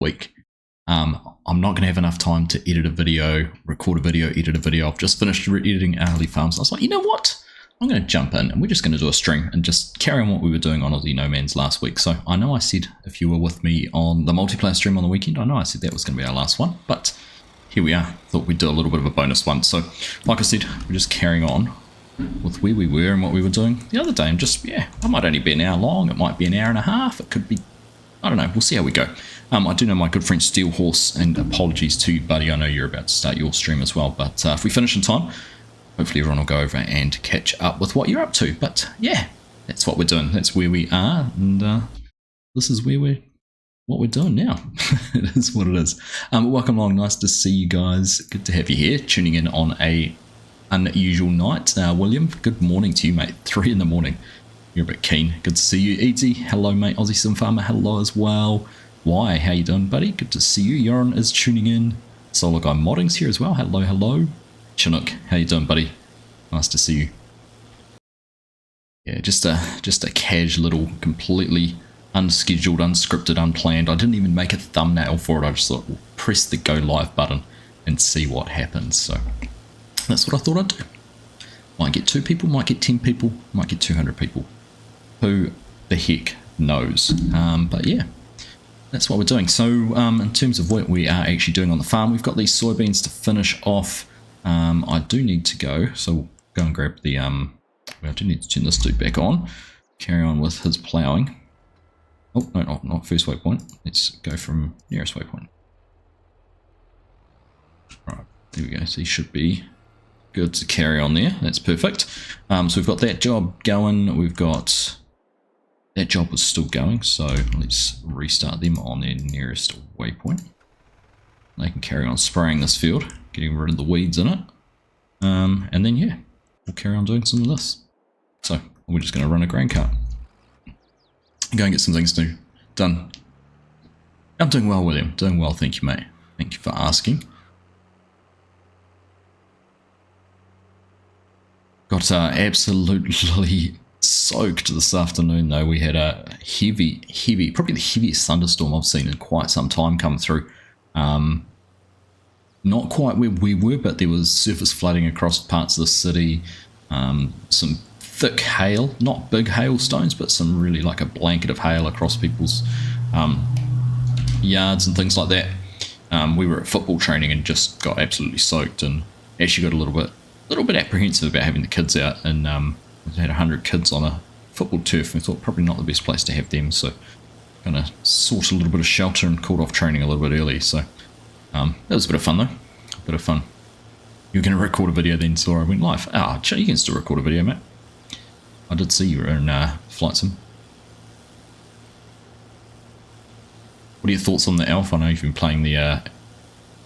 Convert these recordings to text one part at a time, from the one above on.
week. I'm not going to have enough time to edit a video, record a video, edit a video. I've just finished editing Hourly Farms. I was like, you know what? I'm going to jump in and we're just going to do a stream and just carry on what we were doing on Aussie No Man's last week. So I know I said, if you were with me on the multiplayer stream on the weekend, I know I said that was going to be our last one, but here we are. Thought we'd do a little bit of a bonus one. So like I said, we're just carrying on with where we were and what we were doing the other day. And just, yeah, it might only be an hour long. It might be an hour and a half. It could be, I don't know. We'll see how we go. I do know my good friend Steel Horse, and apologies to you, buddy. I know you're about to start your stream as well. But if we finish in time, hopefully everyone will go over and catch up with what you're up to. But yeah, that's what we're doing. That's where we are. And this is where what we're doing now. It is what it is. Welcome along. Nice to see you guys. Good to have you here, tuning in on a unusual night. William, good morning to you, mate. 3 in the morning. You're a bit keen. Good to see you. Easy, hello, mate. Aussie Sim Farmer, hello as well. Why? How you doing, buddy? Good to see you. Yoran is tuning in. Solar Guy Modding's here as well. Hello, hello. Chinook, how you doing, buddy? Nice to see you. Yeah, just a casual little, completely unscheduled, unscripted, unplanned. I didn't even make a thumbnail for it. I just thought, we'll press the go live button and see what happens. So that's what I thought I'd do. Might get 2 people, might get 10 people, might get 200 people. Who the heck knows? But yeah, that's what we're doing. So in terms of what we are actually doing on the farm, we've got these soybeans to finish off. I do need to go, so we'll go and grab the, I do need to turn this dude back on, carry on with his ploughing. Oh, no, not first waypoint. Let's go from nearest waypoint. Right, there we go. So he should be good to carry on there. That's perfect. So we've got that job going. We've got that job was still going. So let's restart them on their nearest waypoint. They can carry on spraying this field, getting rid of the weeds in it. And then, yeah, we'll carry on doing some of this. So we're just going to run a grain cart. Go and get some things done. I'm doing well, William. Doing well, thank you, mate. Thank you for asking. Got absolutely soaked this afternoon, though. We had a heavy, probably the heaviest thunderstorm I've seen in quite some time come through. Not quite where we were, but there was surface flooding across parts of the city. Some thick hail, not big hailstones, but some really like a blanket of hail across people's yards and things like that. We were at football training and just got absolutely soaked, and actually got a little bit apprehensive about having the kids out. And we had 100 kids on a football turf, and we thought probably not the best place to have them, so gonna sort a little bit of shelter and called off training a little bit early. So that was a bit of fun, though. A bit of fun. You were going to record a video then, so I went live. Ah, you can still record a video, mate. I did see you were in Flight Sim. What are your thoughts on the alpha? I know you've been playing the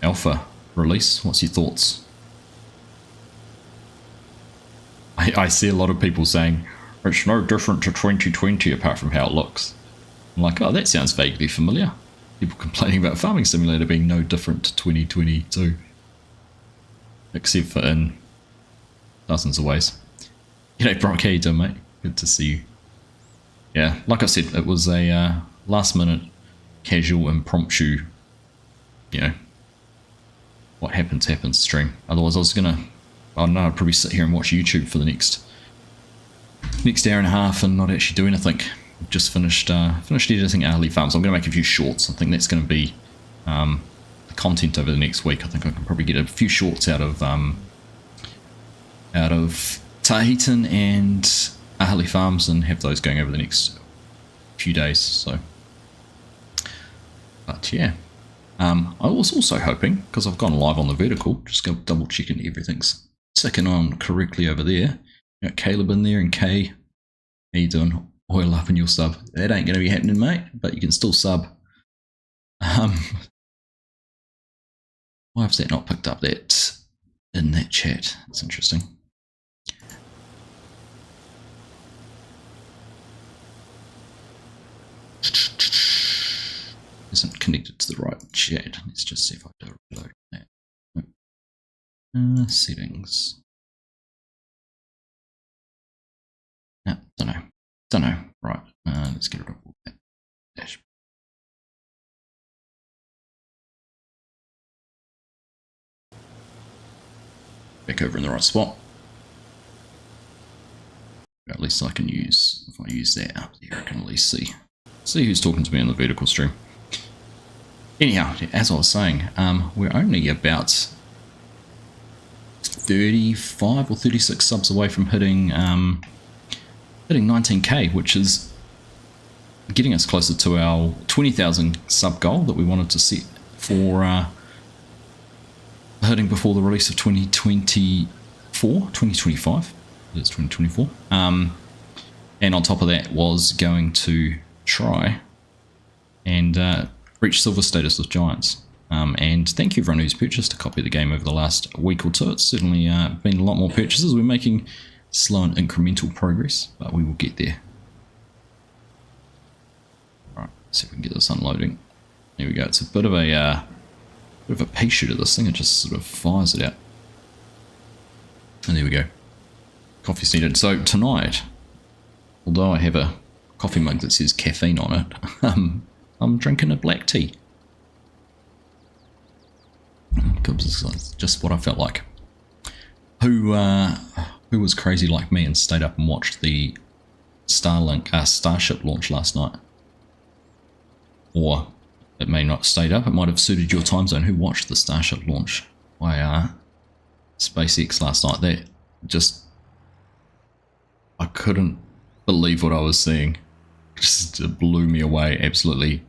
alpha release. What's your thoughts? I see a lot of people saying, it's no different to 2020 apart from how it looks. I'm like, oh, that sounds vaguely familiar. People complaining about Farming Simulator being no different to 2022. Except for in dozens of ways. G'day, Brock, how you doing, mate? Good to see you. Yeah, like I said, it was a last minute, casual, impromptu, you know, what happens stream. Otherwise I was gonna, I don't know, I'd probably sit here and watch YouTube for the next hour and a half and not actually do anything. Just finished editing Hourly Farms. I'm going to make a few shorts. I think that's going to be the content over the next week. I think I can probably get a few shorts out of Tahitan and Hourly Farms and have those going over the next few days. So, but yeah, I was also hoping, because I've gone live on the vertical, just go double checking everything's ticking on correctly over there. You got Caleb in there, and Kay, how you doing? Oil up in your sub. That ain't going to be happening, mate, but you can still sub. Why has that not picked up that in that chat? That's interesting. Isn't connected to the right chat. Let's just see if I do a reload that. Settings. No, don't know. Right, let's get rid of all that. Dash. back over in the right spot. At least I can use, if I use that up there, I can at least see who's talking to me on the vertical stream. Anyhow, as I was saying, we're only about 35 or 36 subs away from hitting 19k, which is getting us closer to our 20,000 sub goal that we wanted to set for hitting before the release of 2025. It's 2024. And on top of that was going to try and reach silver status with Giants. And thank you everyone who's purchased a copy of the game over the last week or two. It's certainly been a lot more purchases. We're making slow and incremental progress, but we will get there. Alright, see if we can get this unloading. There we go. It's a bit of a pea shooter, this thing. It just sort of fires it out. And there we go. Coffee's needed. So tonight, although I have a coffee mug that says caffeine on it, I'm drinking a black tea. It's just what I felt like. Who was crazy like me and stayed up and watched the Starship launch last night? Or it may not have stayed up, it might have suited your time zone. Who watched the Starship launch by SpaceX last night? That just, I couldn't believe what I was seeing. Just blew me away. Absolutely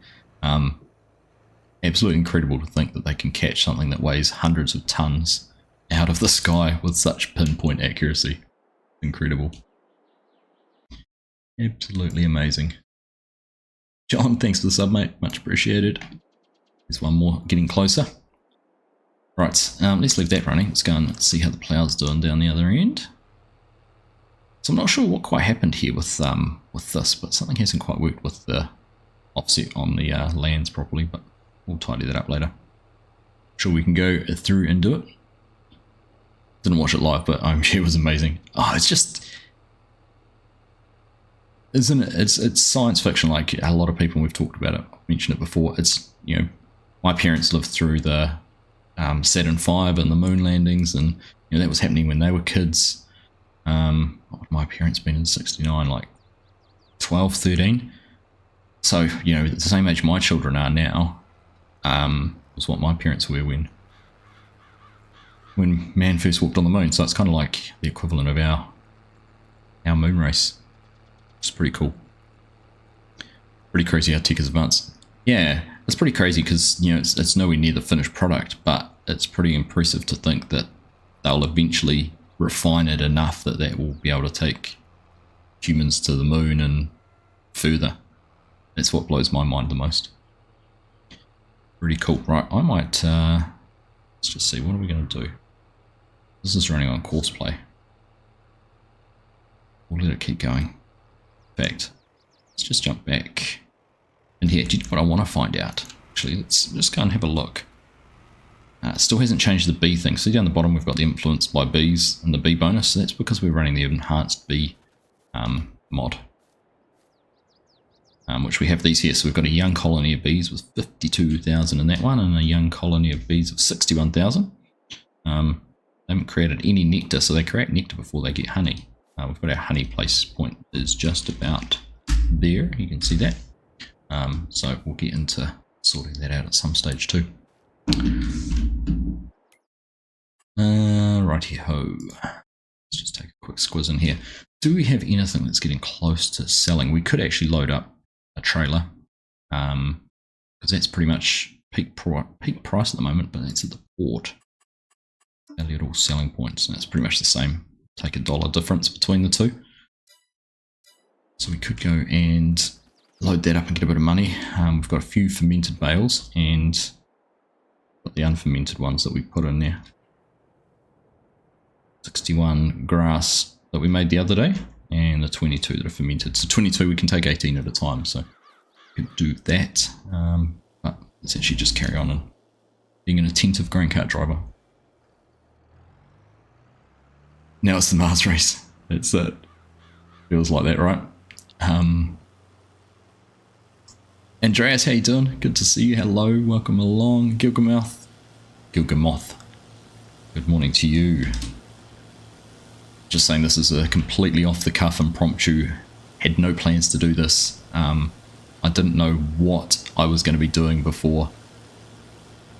incredible to think that they can catch something that weighs hundreds of tons out of the sky with such pinpoint accuracy. Incredible. Absolutely amazing. John, thanks for the sub, mate. Much appreciated. There's one more getting closer. Right, let's leave that running. Let's go and see how the plough's doing down the other end. So I'm not sure what quite happened here with this, but something hasn't quite worked with the offset on the lands properly, but we'll tidy that up later. Sure, we can go through and do it. Didn't watch it live, but I'm sure it was amazing. Oh, it's just, isn't it? It's science fiction, like a lot of people, we've talked about it, I've mentioned it before. It's, you know, my parents lived through the Saturn V and the moon landings, and you know that was happening when they were kids. What would my parents been in '69, like 12, 13? So, you know, the same age my children are now, was what my parents were when man first walked on the moon. So it's kind of like the equivalent of our moon race. It's pretty cool. Pretty crazy how tech is advanced. Yeah, it's pretty crazy because, you know, it's nowhere near the finished product, but it's pretty impressive to think that they'll eventually refine it enough that that will be able to take humans to the moon and further. That's what blows my mind the most. Pretty cool. Right, I might, let's just see, what are we going to do? This is running on course play. We'll let it keep going. In fact, let's just jump back in here. Do you know what I want to find out? Actually, let's just go and have a look. It still hasn't changed the bee thing. See down the bottom we've got the influence by bees and the bee bonus. So that's because we're running the enhanced bee mod. Which we have these here. So we've got a young colony of bees with 52,000 in that one, and a young colony of bees of 61,000. They haven't created any nectar, so they create nectar before they get honey. We've got our honey place point is just about there. You can see that. So we'll get into sorting that out at some stage too. Righty-ho. Let's just take a quick squiz in here. Do we have anything that's getting close to selling? We could actually load up a trailer, because that's pretty much peak price at the moment, but it's at the port. Our little selling points, and it's pretty much the same. Take $1 difference between the two. So we could go and load that up and get a bit of money. We've got a few fermented bales and got the unfermented ones that we put in there. 61 grass that we made the other day, and the 22 that are fermented. So 22 we can take 18 at a time, so we could do that. But let's actually just carry on and being an attentive grain cart driver. Now it's the Mars race. That's it. Feels like that, right? Andreas, how you doing? Good to see you. Hello, welcome along. Gilgamoth. Good morning to you. Just saying this is a completely off the cuff impromptu. Had no plans to do this. I didn't know what I was going to be doing before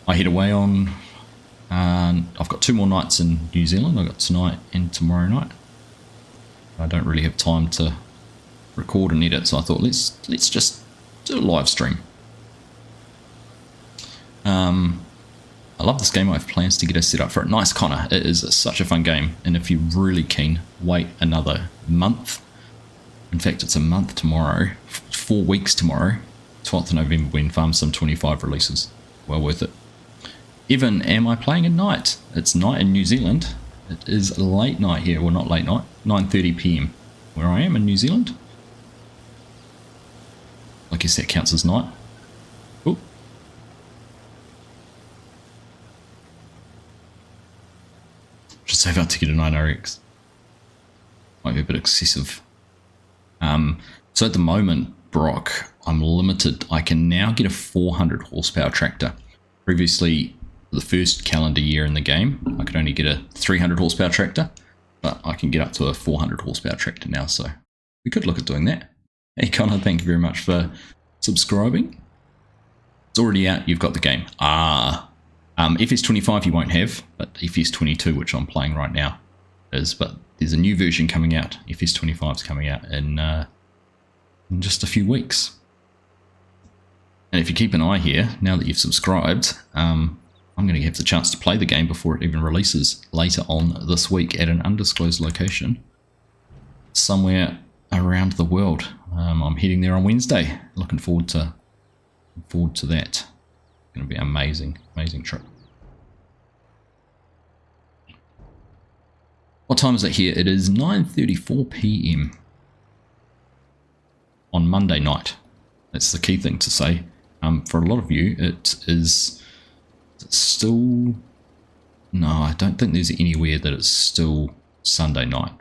I head away on. I've got 2 more nights in New Zealand. I've got tonight and tomorrow night. I don't really have time to record and edit, so I thought let's just do a live stream. I love this game. I have plans to get us set up for it. Nice, Connor. It is such a fun game, and if you're really keen, wait another month. In fact, it's a month tomorrow, 4 weeks tomorrow, 12th of November, when Farm Sim 25 releases. Well worth it. Evan, am I playing at night? It's night in New Zealand. It is late night here. Well, not late night, 9:30 PM where I am in New Zealand. I guess that counts as night. Ooh. Should save out to get a 9RX. Might be a bit excessive. So at the moment, Brock, I'm limited. I can now get a 400 horsepower tractor. Previously, the first calendar year in the game, I could only get a 300 horsepower tractor, but I can get up to a 400 horsepower tractor now, so we could look at doing that. Hey Connor, thank you very much for subscribing. It's already out, you've got the game. FS25 you won't have, but FS22, which I'm playing right now, is. But there's a new version coming out. FS25 is coming out in just a few weeks. And if you keep an eye here, now that you've subscribed, I'm going to have the chance to play the game before it even releases later on this week at an undisclosed location somewhere around the world. I'm heading there on Wednesday. Looking forward to that. It's going to be an amazing trip. What time is it here? It is 9:34 PM on Monday night. That's the key thing to say. For a lot of you, it is still... No, I don't think there's anywhere that it's still Sunday night.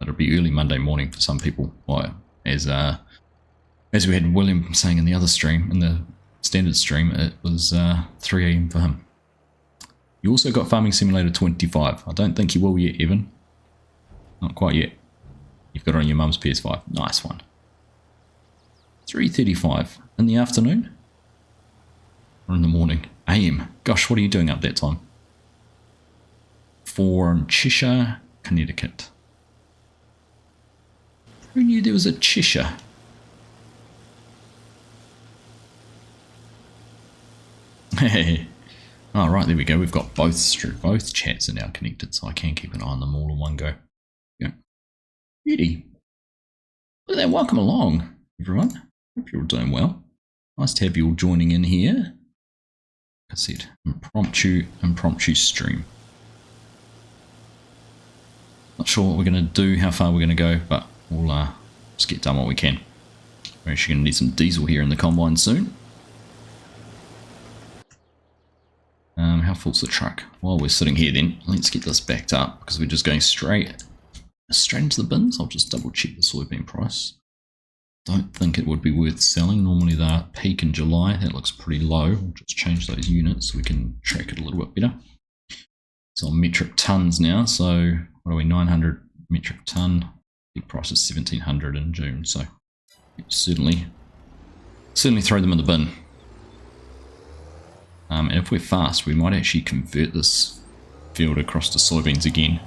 It'll be early Monday morning for some people. Well, as we had William saying in the other stream, in the standard stream, it was 3 AM for him. You also got Farming Simulator 25. I don't think you will yet, Evan. Not quite yet. You've got it on your mum's PS5. Nice one. 3:35 in the afternoon? Or in the morning? AM. Gosh, what are you doing up that time? For Cheshire, Connecticut. Who knew there was a Cheshire? Hey. Oh, right, there we go. We've got both chats are now connected, so I can keep an eye on them all in one go. Yeah. Beauty. Look at that. Welcome along, everyone. Hope you're all doing well. Nice to have you all joining in here. Like I said, impromptu stream. Not sure what we're going to do, how far we're going to go, but we'll just get done what we can. We're actually going to need some diesel here in the combine soon. How full's the truck? While we're sitting here then, let's get this backed up because we're just going straight into the bins. I'll just double check the soybean price. Don't think it would be worth selling. Normally they peak in July. That looks pretty low. We'll just change those units so we can track it a little bit better. It's on metric tons now, so what are we, 900 metric ton. Big price is 1700 in June, so certainly throw them in the bin. And if we're fast, we might actually convert this field across to soybeans again.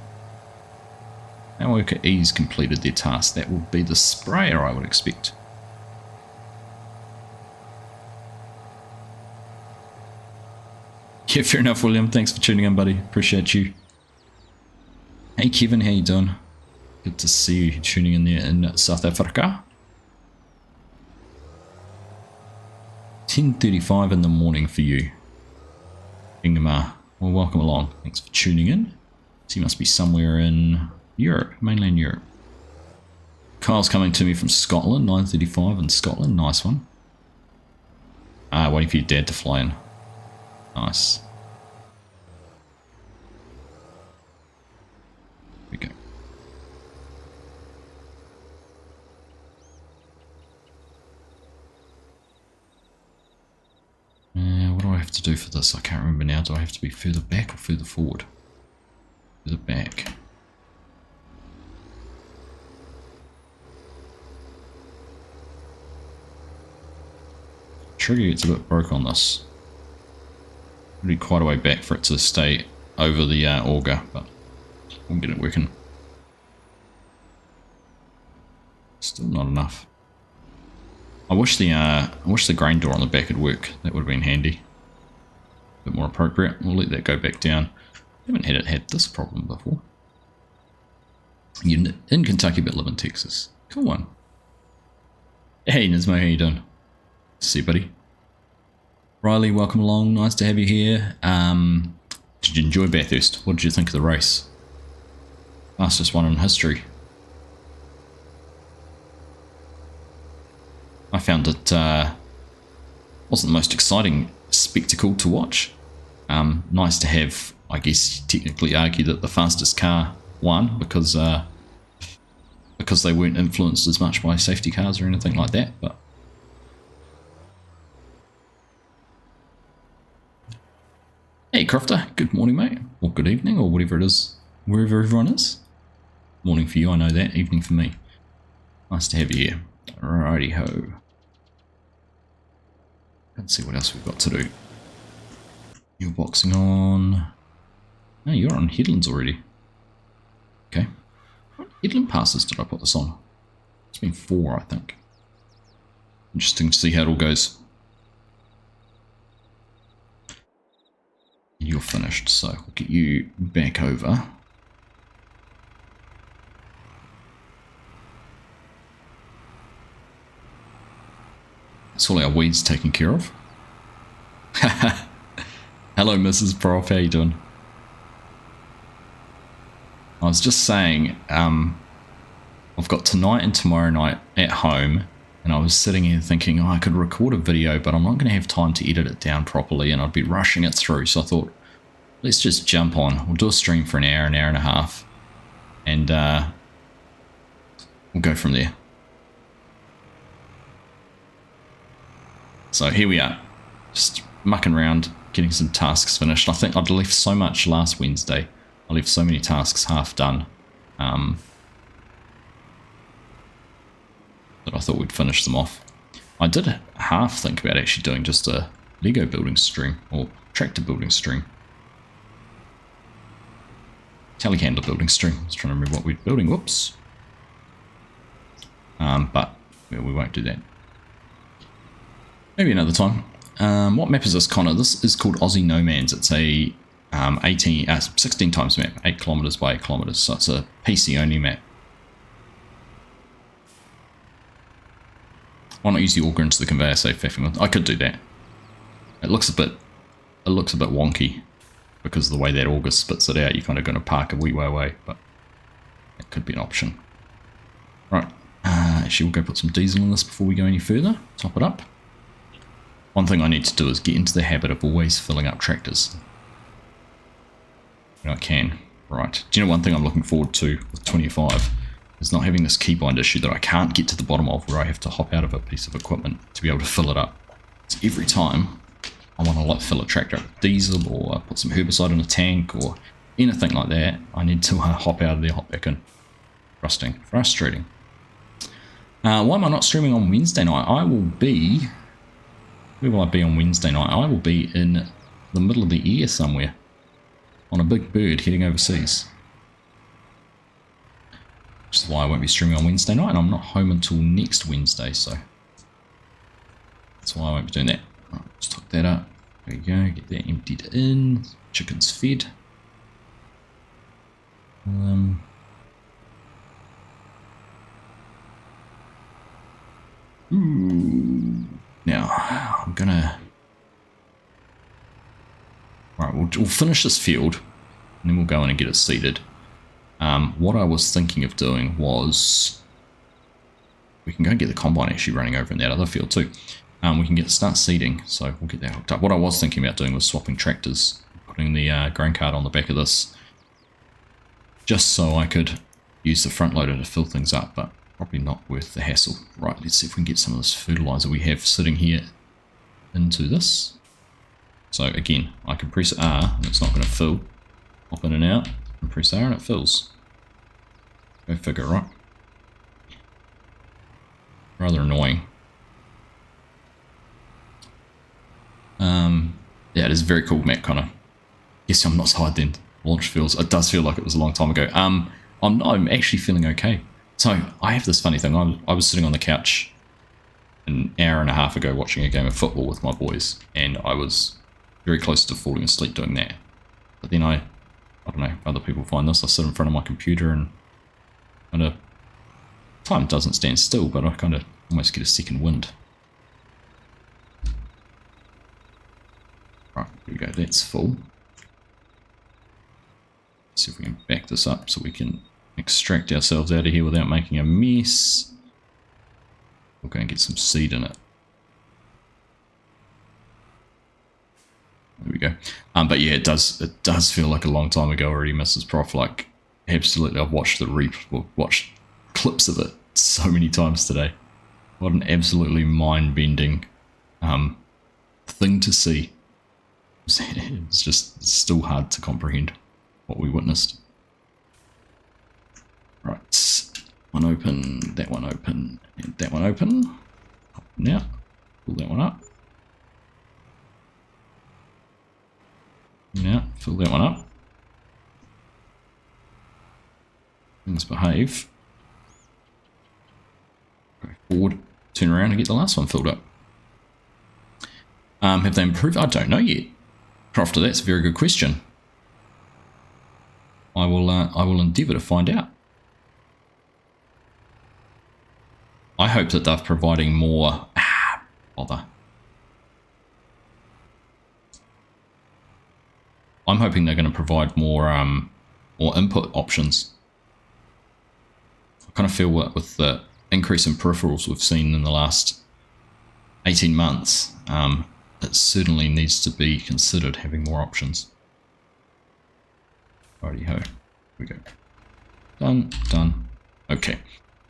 Our worker E's completed their task. That will be the sprayer, I would expect. Yeah, fair enough, William. Thanks for tuning in, buddy. Appreciate you. Hey, Kevin, how you doing? Good to see you tuning in there in South Africa. 10:35 in the morning for you. Ingmar, well, welcome along. Thanks for tuning in. So you must be somewhere in Europe, mainland Europe. Kyle's coming to me from Scotland, 9:35 in Scotland. Nice one. Waiting for your dad to fly in. Nice. Here we go. What do I have to do for this? I can't remember now. Do I have to be further back or further forward? Further back. trigger gets a bit broke on this. It'll be quite a way back for it to stay over the auger, but we'll get it working. Still not enough. I wish the grain door on the back would work. That would have been handy. A bit more appropriate. We'll let that go back down. I haven't had this problem before. You're in Kentucky but live in Texas. Cool one. Hey Nismo, how you doing? See you, buddy. Riley, welcome along. Nice to have you here. Did you enjoy Bathurst? What did you think of the race? Fastest one in history. I found it wasn't the most exciting spectacle to watch. Nice to have, I guess, technically argue that the fastest car won because they weren't influenced as much by safety cars or anything like that. But hey, Crofter, good morning, mate, or good evening, or whatever it is, wherever everyone is. Morning for you, I know that. Evening for me. Nice to have you here. Righty ho. Let's see what else we've got to do. You're boxing on. No, you're on headlands already. Okay. What headland passes did I put this on? It's been 4, I think. Interesting to see how it all goes. You're finished, so we'll get you back over. That's all our weeds taken care of. Hello, Mrs. Prof. How you doing? I was just saying, I've got tonight and tomorrow night at home, and I was sitting here thinking, oh, I could record a video, but I'm not going to have time to edit it down properly, and I'd be rushing it through. So I thought, let's just jump on. We'll do a stream for an hour and a half, and we'll go from there. So here we are, just mucking around, getting some tasks finished. I think I'd left so much last Wednesday. I left so many tasks half done that I thought we'd finish them off. I did half think about actually doing just a Lego building stream, or tractor building stream. Telehandler building stream. I was trying to remember what we're building. Whoops. But well, we won't do that. Maybe another time. What map is this, Connor? This is called Aussie No Man's. It's a 16 times map, 8 kilometers by 8 kilometers. So it's a PC only map. Why not use the auger into the conveyor safe faffing? I could do that. It looks a bit wonky because of the way that auger spits it out. You're kind of going to park a wee way away, but that could be an option. Right. Actually, we'll go put some diesel in this before we go any further. Top it up. One thing I need to do is get into the habit of always filling up tractors. When I can. Right. Do you know one thing I'm looking forward to with 25 is not having this keybind issue that I can't get to the bottom of, where I have to hop out of a piece of equipment to be able to fill it up. So every time I want to like fill a tractor up with diesel, or put some herbicide in a tank or anything like that, I need to hop out of there, hop back in. Frustrating. Why am I not streaming on Wednesday night? I will be... Where will I be on Wednesday night? I will be in the middle of the air somewhere on a big bird heading overseas. Which is why I won't be streaming on Wednesday night, and I'm not home until next Wednesday, so that's why I won't be doing that. Right, let's tuck that up. There we go, get that emptied in. Chicken's fed. Ooh. Now, I'm gonna... Right, we'll finish this field, and then we'll go in and get it seeded. What I was thinking of doing was... We can go and get the combine actually running over in that other field too. We can start seeding, so we'll get that hooked up. What I was thinking about doing was swapping tractors, putting the grain cart on the back of this, just so I could use the front loader to fill things up, but probably not worth the hassle. Right, let's see if we can get some of this fertilizer we have sitting here into this. So again, I can press R and it's not going to fill. Hop in and out, and press R and it fills. Go figure, right? Rather annoying. is very cool, Matt Connor. Yes, I'm not tired then. Launch feels, it does feel like it was a long time ago. I'm actually feeling okay. So I have this funny thing. I was sitting on the couch an hour and a half ago watching a game of football with my boys, and I was very close to falling asleep doing that. But then I don't know if other people find this, I sit in front of my computer and kind of, time doesn't stand still, but I kind of almost get a second wind. Right, here we go, that's full. See if we can back this up so we can extract ourselves out of here without making a mess. We'll go and get some seed in it. There we go. But yeah, it does feel like a long time ago already, Mrs. Prof. Like, absolutely, I've watched watched clips of it so many times today. What an absolutely mind-bending thing to see. It's just still hard to comprehend what we witnessed. Right, one open, that one open, and that one open. Now, pull that one up. Now, fill that one up. Things behave. Go forward, turn around and get the last one filled up. Have they improved? I don't know yet. Crofter, that's a very good question. I will endeavour to find out. I hope that they're providing more. Bother. I'm hoping they're going to provide more input options. I kind of feel with the increase in peripherals we've seen in the last 18 months, it certainly needs to be considered having more options. Righty ho. Here we go. Done, done. Okay.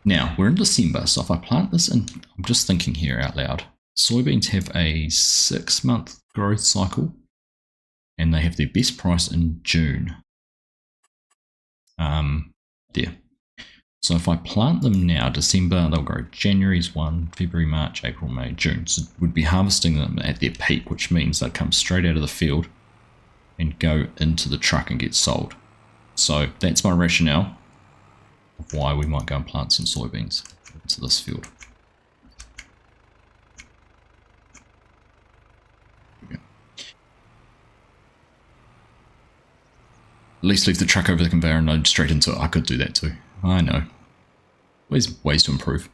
Now, we're in December, so if I plant this in, I'm just thinking here out loud. Soybeans have a 6-month growth cycle, and they have their best price in June. There. So if I plant them now, December, they'll grow January's 1, February, March, April, May, June. So we'd be harvesting them at their peak, which means they'd come straight out of the field and go into the truck and get sold. So that's my rationale of why we might go and plant some soybeans into this field. At least leave the truck over the conveyor and load straight into it. I could do that too. I know. There's ways to improve.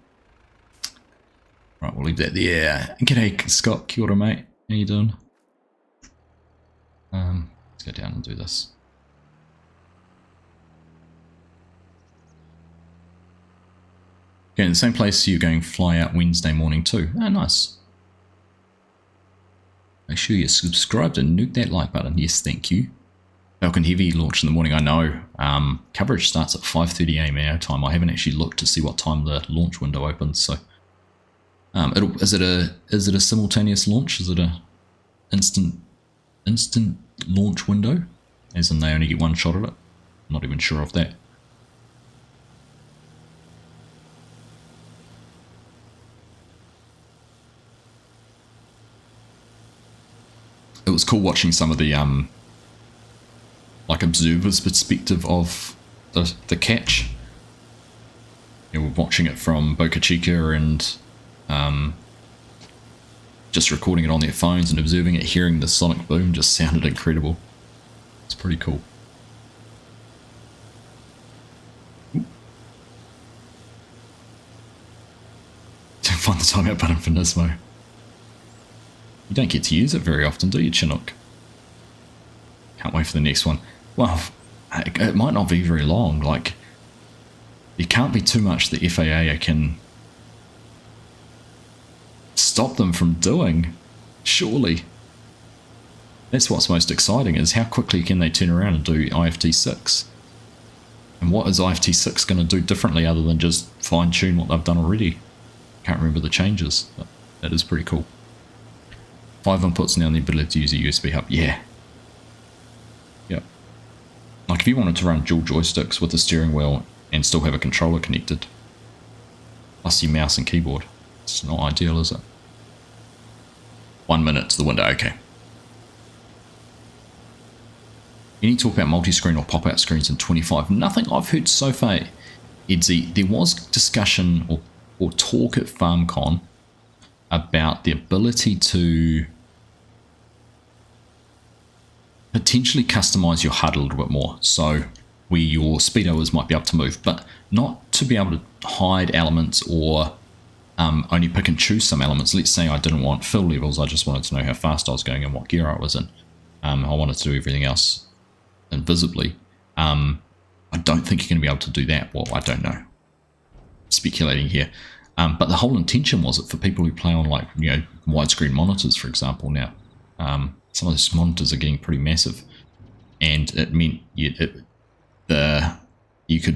Right, we'll leave that there. G'day, Scott. Kia ora, mate. How you doing? Let's go down and do this. Okay, in the same place you're going fly out Wednesday morning too. Oh, nice. Make sure you're subscribed and nuke that like button. Yes, thank you. Falcon Heavy launched in the morning, I know. Coverage starts at 5:30 AM our time. I haven't actually looked to see what time the launch window opens, so is it a simultaneous launch? Is it a instant launch window? As in they only get one shot at it? I'm not even sure of that. It was cool watching some of the like observers' perspective of the catch. You know, we're watching it from Boca Chica and just recording it on their phones and observing it, hearing the sonic boom just sounded incredible. It's pretty cool. Don't find the timeout button for Nismo. You don't get to use it very often, do you, Chinook? Can't wait for the next one. Well, it might not be very long. Like, it can't be too much the FAA can stop them from doing, surely. That's what's most exciting, is how quickly can they turn around and do IFT6? And what is IFT6 going to do differently other than just fine-tune what they've done already? Can't remember the changes, but that is pretty cool. 5 inputs now and the ability to use a USB hub. Yeah. Yep. Like if you wanted to run dual joysticks with the steering wheel and still have a controller connected, plus your mouse and keyboard, it's not ideal, is it? 1 minute to the window, okay. Any talk about multi-screen or pop-out screens in 25? Nothing I've heard so far, Edsy. There was discussion or talk at FarmCon about the ability to potentially customize your HUD a little bit more. So where your speedoers might be able to move, but not to be able to hide elements or only pick and choose some elements. Let's say I didn't want fill levels, I just wanted to know how fast I was going and what gear I was in. I wanted to do everything else invisibly. I don't think you're going to be able to do that. Well, I don't know. Speculating here. But the whole intention was it for people who play on, like, you know, widescreen monitors, for example. Now, some of those monitors are getting pretty massive, and it meant you could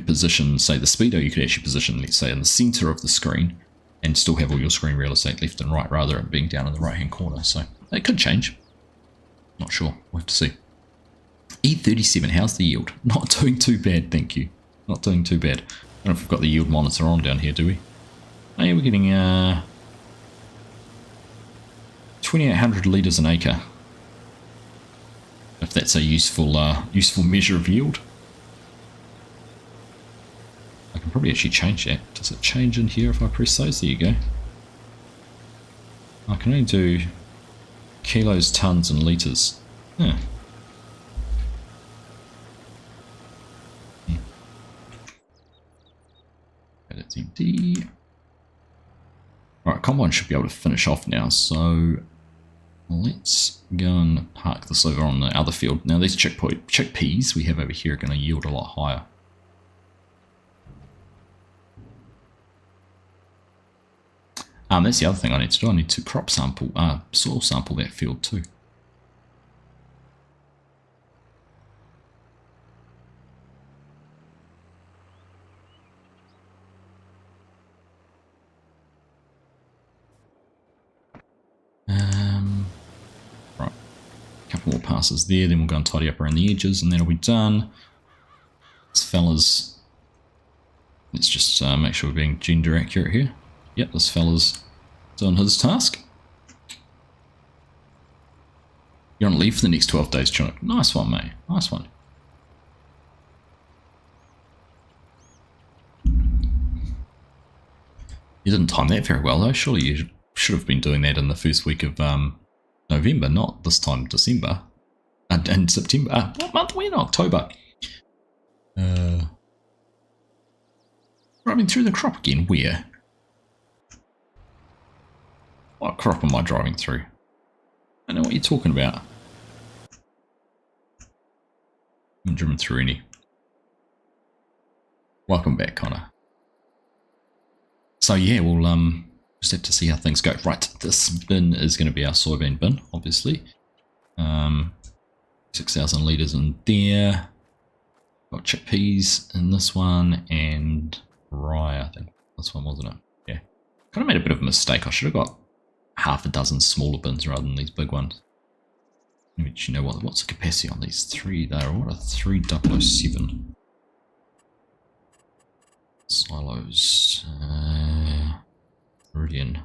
position, say, the speedo, you could actually position, let's say, in the center of the screen and still have all your screen real estate left and right, rather than being down in the right hand corner. So it could change. Not sure. We'll have to see. E37, how's the yield? Not doing too bad, thank you. Not doing too bad. I don't know if we've got the yield monitor on down here, do we? Oh yeah, we're getting 2,800 litres an acre. If that's a useful measure of yield. I can probably actually change that. Does it change in here if I press those? There you go. I can only do kilos, tons and litres. Huh. That's empty. Alright, Combine should be able to finish off now, so let's go and park this over on the other field. Now these chickpeas we have over here are going to yield a lot higher. That's the other thing I need to do. I need to soil sample that field too. Right, a couple more passes there, then we'll go and tidy up around the edges, and that'll be done. This fella's, let's just make sure we're being gender accurate here. Yep, this fella's doing his task. You're on leave for the next 12 days, Chinook. Nice one, mate. Nice one. You didn't time that very well, though. Surely you should have been doing that in the first week of November, not this time December. And September. What month are we in? October. Driving through the crop again. Where? What crop am I driving through? I don't know what you're talking about. I haven't driven through any. Welcome back, Connor. So yeah, we'll just have to see how things go. Right, this bin is going to be our soybean bin, obviously. 6,000 litres in there. Got chickpeas in this one, and rye, I think. This one, wasn't it? Yeah. Kind of made a bit of a mistake. I should have got half a dozen smaller bins rather than these big ones. But you know what? What's the capacity on these three there? What are 3007 silos? Meridian.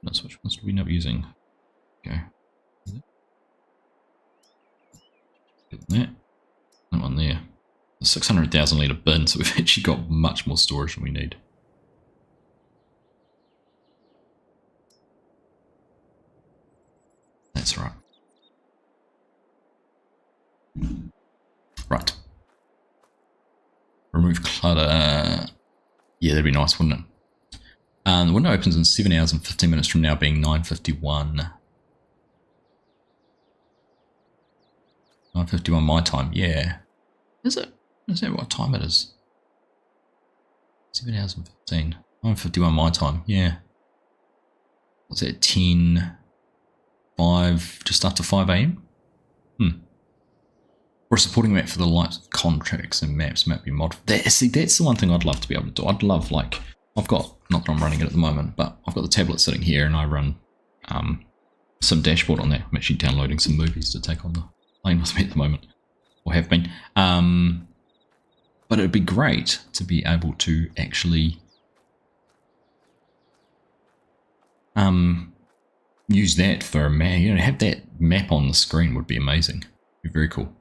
That's which ones do we end up using? Okay. Get that. That one there. 600,000 litre bin, so we've actually got much more storage than we need. That's right. Right. Remove clutter. Yeah, that'd be nice, wouldn't it? The window opens in 7 hours and 15 minutes from now, being 9:51. 9:51 my time, yeah. Is it? Is that what time it is? 7 hours and 15. 9:51 my time, yeah. What's that, 10, 5, just after 5 AM? Or a supporting map for the light contracts and maps, map your mod. See, that's the one thing I'd love to be able to do. I'd love, like, I've got, not that I'm running it at the moment, but I've got the tablet sitting here and I run some dashboard on that. I'm actually downloading some movies to take on the plane with me at the moment, or have been. But it'd be great to be able to actually use that for a map. You know, have that map on the screen would be amazing. Be very cool.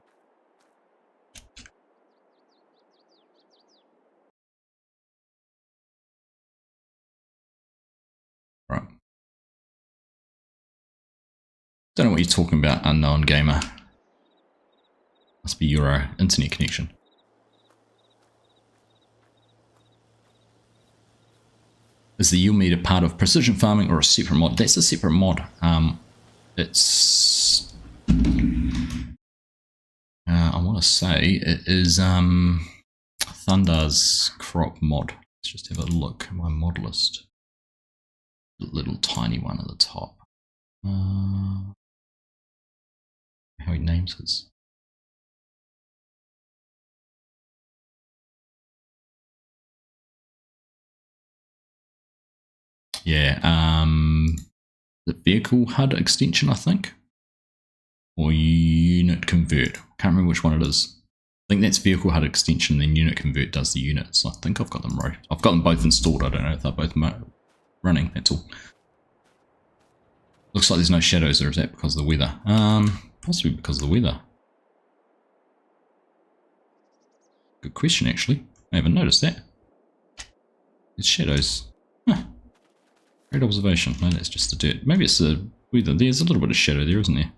Right. Don't know what you're talking about, unknown gamer. Must be your internet connection. Is the yield meter part of precision farming or a separate mod? That's a separate mod. It's I want to say it is Thunder's crop mod. Let's just have a look at my mod list. The little tiny one at the top. How he names his. Yeah, the vehicle HUD extension, I think, or unit convert. Can't remember which one it is. I think that's vehicle HUD extension, then unit convert does the units. I think I've got them right. I've got them both installed. I don't know if they're both running. That's all. Looks like there's no shadows, or is that because of the weather? Possibly because of the weather. Good question, actually. I haven't noticed that. There's shadows. Huh. Great observation. No, that's just the dirt. Maybe it's the weather. There's a little bit of shadow there, isn't there?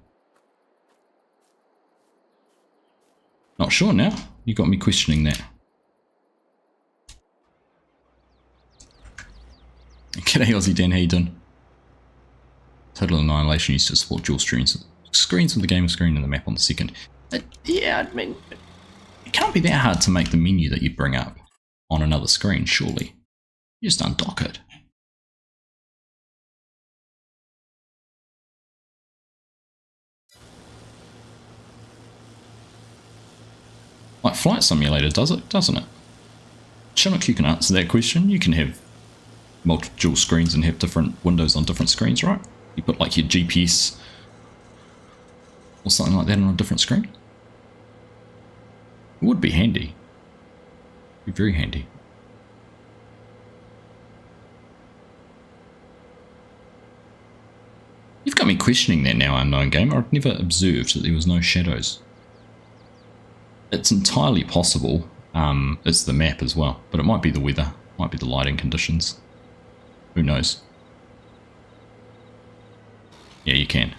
Not sure now. You got me questioning that. G'day Aussie Dan, how you doing? Total Annihilation used to support dual screens on the game screen and the map on the second. Yeah, I mean, it can't be that hard to make the menu that you bring up on another screen, surely. You just undock it. Like Flight Simulator does it, doesn't it? Chinook, you can answer that question. You can have multiple dual screens and have different windows on different screens, right? You put like your GPS or something like that on a different screen. It would be handy. Be very handy. You've got me questioning that now, unknown gamer. I've never observed that there was no shadows. It's entirely possible. It's the map as well, but it might be the weather, might be the lighting conditions. Who knows? Yeah, you can.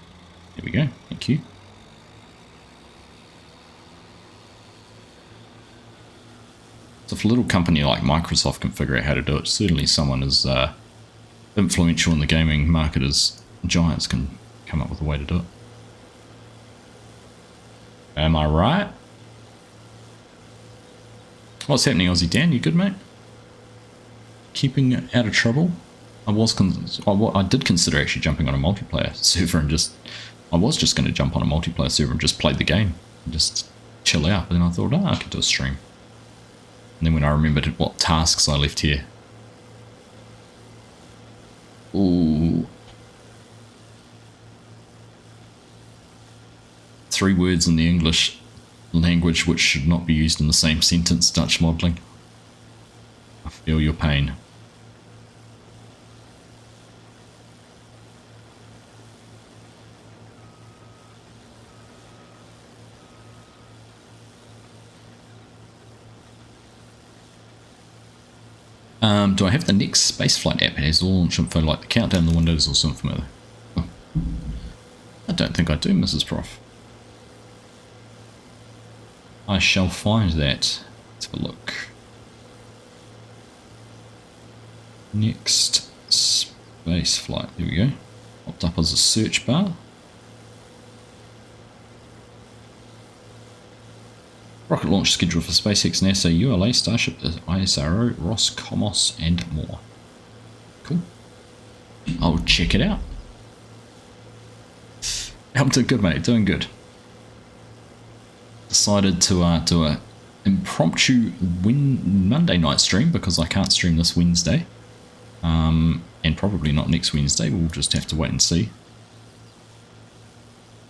There we go. Thank you. So if a little company like Microsoft can figure out how to do it, certainly someone as influential in the gaming market as Giants can come up with a way to do it. Am I right? What's happening, Aussie Dan? You good, mate? Keeping out of trouble? I did consider actually jumping on a multiplayer server and I was just going to jump on a multiplayer server and just play the game and just chill out. But then I thought, I could do a stream. And then when I remembered what tasks I left here. Ooh. 3 words in the English language which should not be used in the same sentence, Dutch modelling. I feel your pain. Do I have the next spaceflight app? It has all launch info like the countdown, the windows, or something familiar? Oh. I don't think I do, Mrs. Prof. I shall find that. Let's have a look. Next space flight. There we go. Popped up as a search bar. Rocket launch scheduled for SpaceX, NASA, ULA, Starship, ISRO, Roscosmos, and more. Cool. I'll check it out. I'm doing good, mate. Doing good. Decided to do a impromptu Monday night stream because I can't stream this Wednesday, and probably not next Wednesday. We'll just have to wait and see.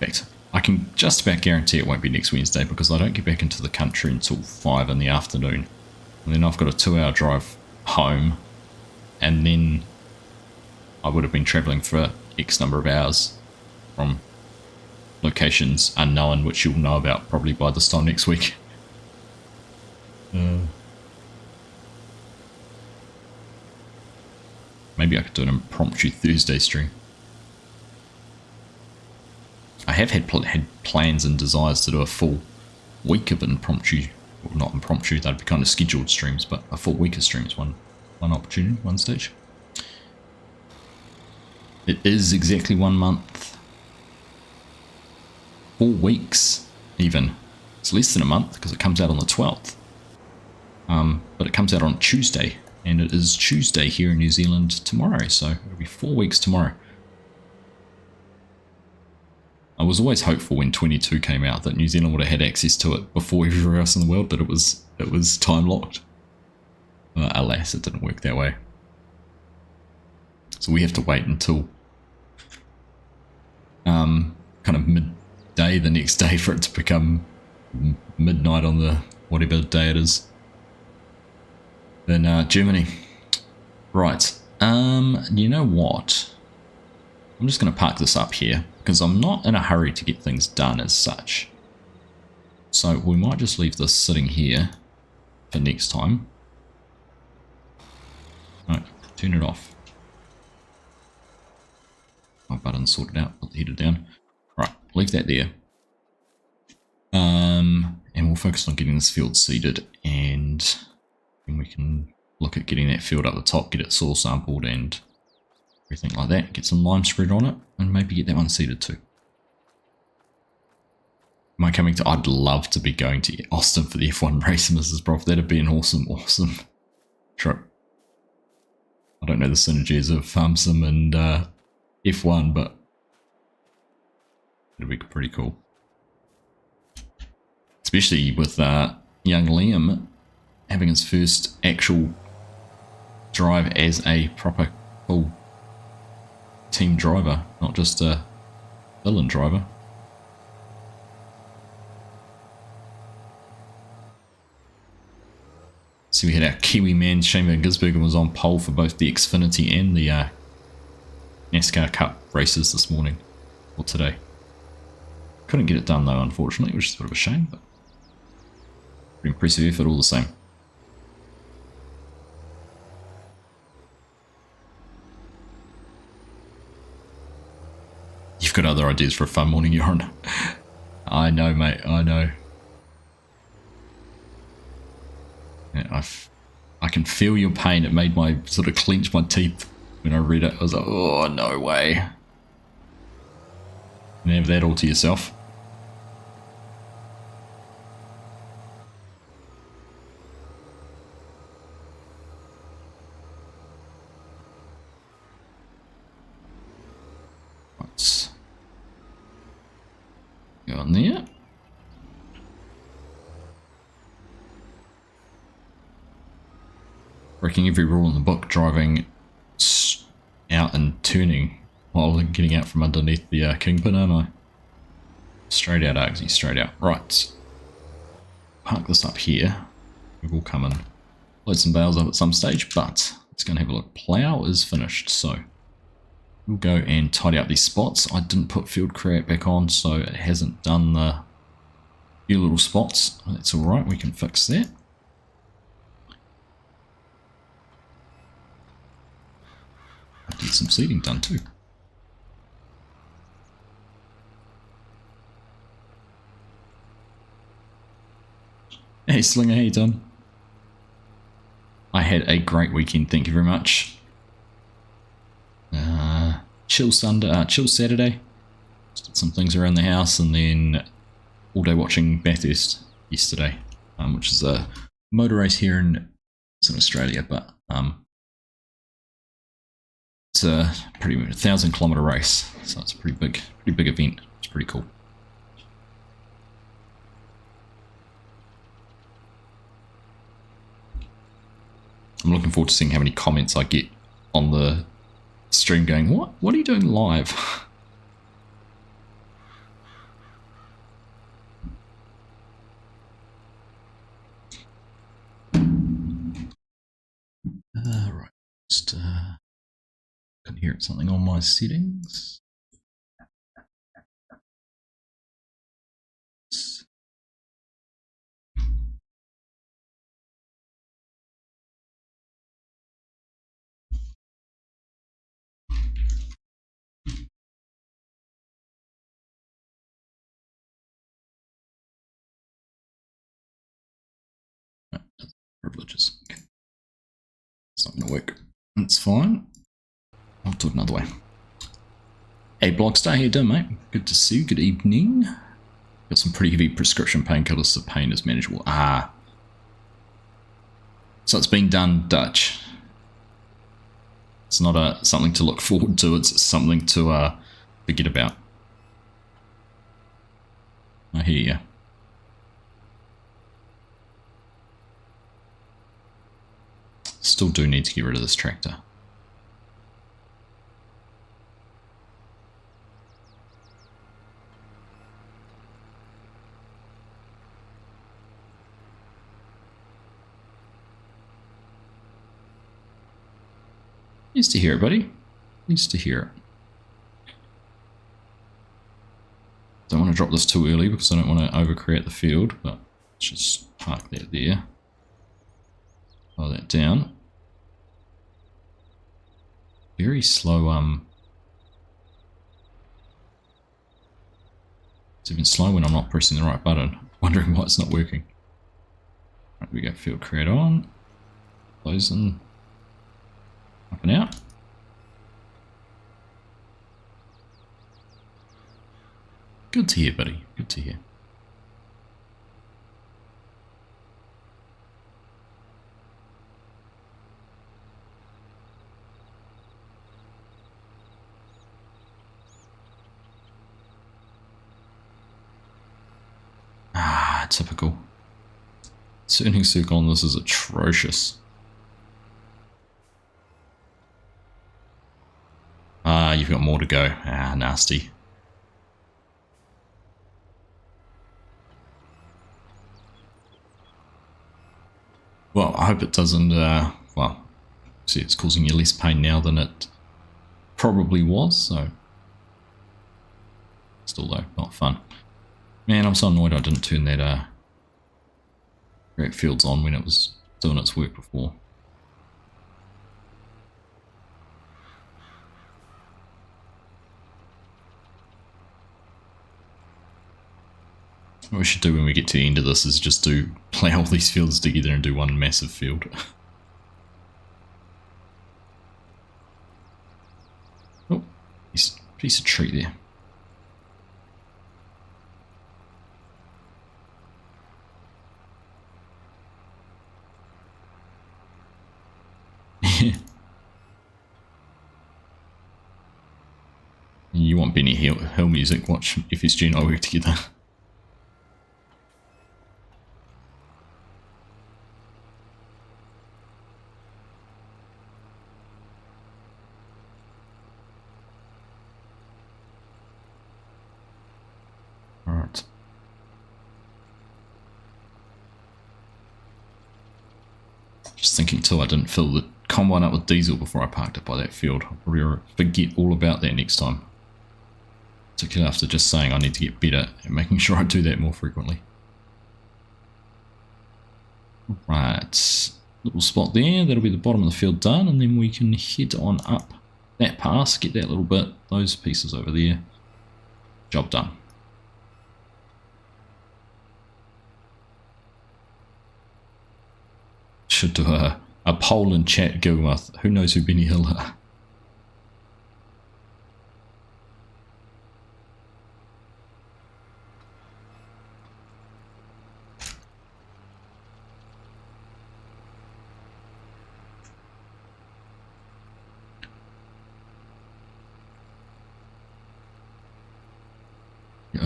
In fact, I can just about guarantee it won't be next Wednesday because I don't get back into the country until 5 in the afternoon, and then I've got a 2-hour drive home, and then I would have been travelling for X number of hours from locations unknown, which you'll know about probably by this time next week. Maybe I could do an impromptu Thursday stream. I have had plans and desires to do a full week of impromptu, well, not impromptu, that'd be kind of scheduled streams, but a full week of streams, one opportunity, one stage. It is exactly 1 month. 4 weeks, even. It's less than a month because it comes out on the 12th. But it comes out on Tuesday, and it is Tuesday here in New Zealand tomorrow, so it'll be 4 weeks tomorrow. I was always hopeful when 22 came out that New Zealand would have had access to it before everywhere else in the world, but it was time locked. Alas, it didn't work that way. So we have to wait until kind of midday the next day for it to become midnight on the whatever day it is in Germany. Right, you know what? I'm just going to park this up here because I'm not in a hurry to get things done as such. So we might just leave this sitting here for next time. Right, turn it off. My button's sorted out, put the heater down. Right, leave that there. And we'll focus on getting this field seeded, and then we can look at getting that field up the top, get it soil sampled and everything like that. Get some lime spread on it, and maybe get that one seeded too. Am I coming to... I'd love to be going to Austin for the F1 race, Mrs. Prof. That'd be an awesome trip. I don't know the synergies of Farm Sim and F1, but it'd be pretty cool. Especially with young Liam having his first actual drive as a proper full team driver, not just a villain driver. So we had our Kiwi man, Shane Van Gisbergen, was on pole for both the Xfinity and the NASCAR Cup races this morning, or today. Couldn't get it done though, unfortunately, which is a bit of a shame, but pretty impressive effort all the same. You've got other ideas for a fun morning, Joran. I know, mate, I know. Yeah, I can feel your pain. It made my sort of clench my teeth when I read it. I was like, oh, no way. You have that all to yourself. Let's go on there. Breaking every rule in the book, driving out and turning while getting out from underneath the kingpin, aren't I? Straight out, Argsy, straight out. Right. Park this up here. We will come and load some bales up at some stage, but let's go and have a look. Plough is finished, so we'll go and tidy up these spots. I didn't put field create back on, so it hasn't done the few little spots. That's alright, we can fix that. I'll get some seeding done too. Hey Slinger, how you done? I had a great weekend, thank you very much. Chill Saturday. Just did some things around the house, and then all day watching Bathurst yesterday, which is a motor race here in Australia, but it's a pretty 1,000-kilometer race, so it's a pretty big event. It's pretty cool. I'm looking forward to seeing how many comments I get on the stream going, what are you doing live? Right, just couldn't Here it's something on my settings. Privileges. Okay. It's not going to work. That's fine. I'll do it another way. Hey, Blockstar, how you doing, mate? Good to see you. Good evening. Got some pretty heavy prescription painkillers, so pain is manageable. Ah. So it's been done Dutch. It's not something to look forward to, it's something to forget about. I hear you. Still do need to get rid of this tractor. Nice to hear it, buddy. Nice to hear it. Don't want to drop this too early because I don't want to overcreate the field, but let's just park that there. Slow that down. Very slow, it's even slow when I'm not pressing the right button. Wondering why it's not working. Right, we go field create on. Closing. Up and out. Good to hear, buddy. Good to hear. Ah, typical. Turning circle on this is atrocious. Ah, you've got more to go. Ah, nasty. Well, I hope it doesn't, well, see, it's causing you less pain now than it probably was, so. Still though, not fun. Man, I'm so annoyed I didn't turn that, Great Fields on when it was doing its work before. What we should do when we get to the end of this is just play all these fields together and do one massive field. Oh, piece of tree there. You want Benny Hill music, watch FSG and I work together. Alright. Just thinking too, I didn't fill the combine up with diesel before I parked it by that field. I'll probably forget all about that next time. Particularly after just saying I need to get better at making sure I do that more frequently. Right, little spot there, that'll be the bottom of the field done, and then we can head on up that pass, get that little bit, those pieces over there. Job done. Should do a poll in chat, Gilmarth. Who knows who Benny Hill are?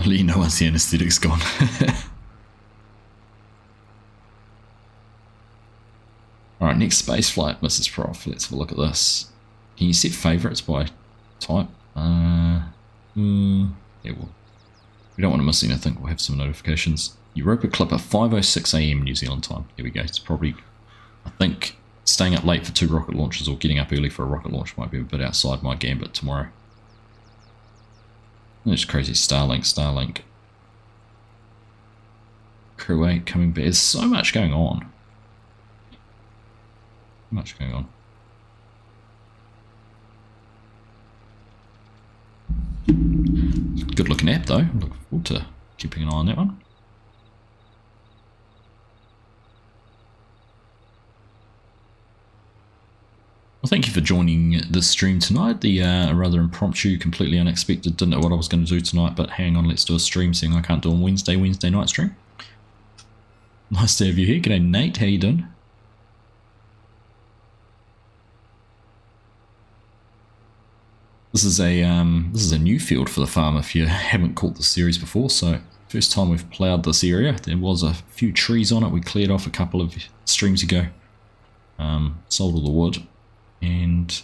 Lee, no one's the anesthetic's gone. Alright, next space flight, Mrs. Prof. Let's have a look at this. Can you set favourites by type? Yeah, well, we don't want to miss anything. We'll have some notifications. Europa Clipper, 5:06 AM New Zealand time. Here we go. It's probably, I think, staying up late for 2 rocket launches or getting up early for a rocket launch might be a bit outside my gambit tomorrow. It's crazy. Starlink. Crew 8 coming back. There's so much going on. Good looking app though. Look forward to keeping an eye on that one. Well, thank you for joining this stream tonight. The rather impromptu, completely unexpected. Didn't know what I was going to do tonight, but hang on, let's do a stream, seeing I can't do a Wednesday night stream. Nice to have you here. G'day Nate, how you doing? This is a new field for the farm if you haven't caught the series before. So first time we've ploughed this area. There was a few trees on it. We cleared off a couple of streams ago. Sold all the wood. And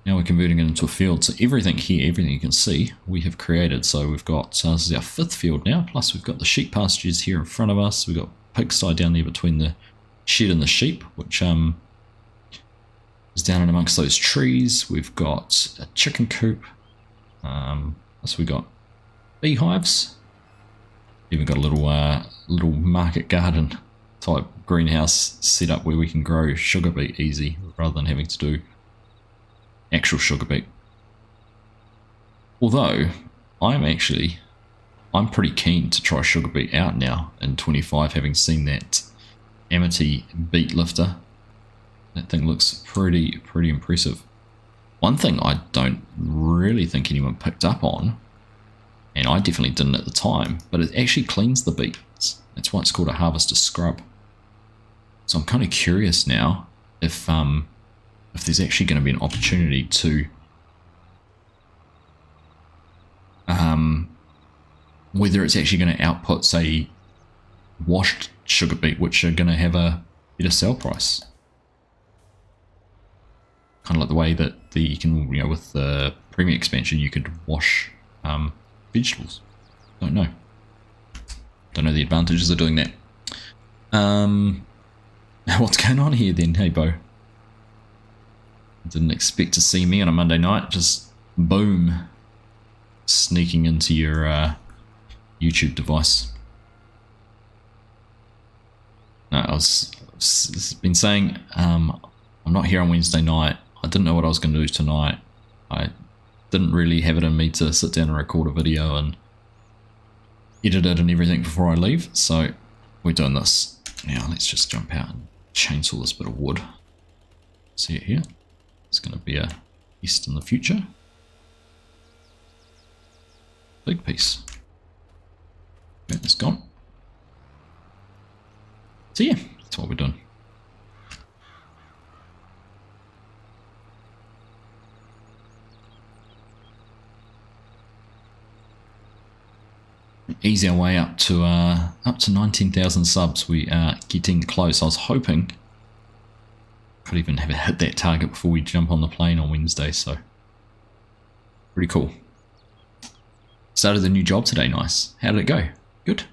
now we're converting it into a field. So everything here, everything you can see, we have created. So we've got, this is our 5th field now, plus we've got the sheep pastures here in front of us. We've got pigsty down there between the shed and the sheep, which is down in amongst those trees. We've got a chicken coop. So we've got beehives. Even got a little market garden type greenhouse set up where we can grow sugar beet easy rather than having to do actual sugar beet. Although I'm pretty keen to try sugar beet out now in 25, having seen that Amity beet lifter. That thing looks pretty impressive. One thing I don't really think anyone picked up on, and I definitely didn't at the time, but it actually cleans the beets. That's why it's called a harvester scrub. So I'm kind of curious now if there's actually going to be an opportunity to whether it's actually going to output, say, washed sugar beet, which are going to have a better sell price. Kind of like the way that you can, with the premium expansion, you could wash vegetables. Don't know the advantages of doing that. What's going on here then? Hey, Bo. Didn't expect to see me on a Monday night. Just boom, sneaking into your YouTube device. No, I've been saying I'm not here on Wednesday night. I didn't know what I was going to do tonight. I didn't really have it in me to sit down and record a video and edit it and everything before I leave. So we're doing this. Now let's just jump out and chainsaw this bit of wood. See it here? It's going to be a east in the future. Big piece. Okay, it's gone. So yeah, that's what we're doing. Ease our way up to 19,000 subs. We are getting close. I was hoping could even have hit that target before we jump on the plane on Wednesday. So pretty cool. Started the new job today. Nice. How did it go? Good.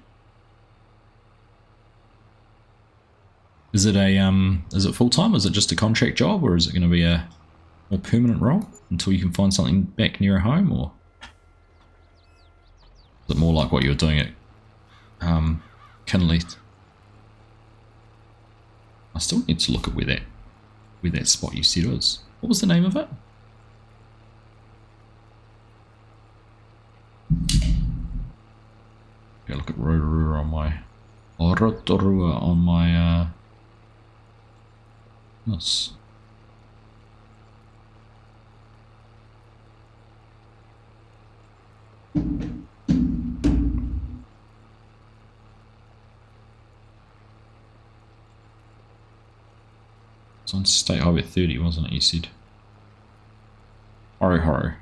Is it full time? Is it just a contract job, or is it going to be a more permanent role until you can find something back nearer home, or is it more like what you were doing at Kinleith? I still need to look at where that spot you said was. What was the name of it? Okay, look at Rotorua on my this. It's on State Highway 30, wasn't it, you said? Horo.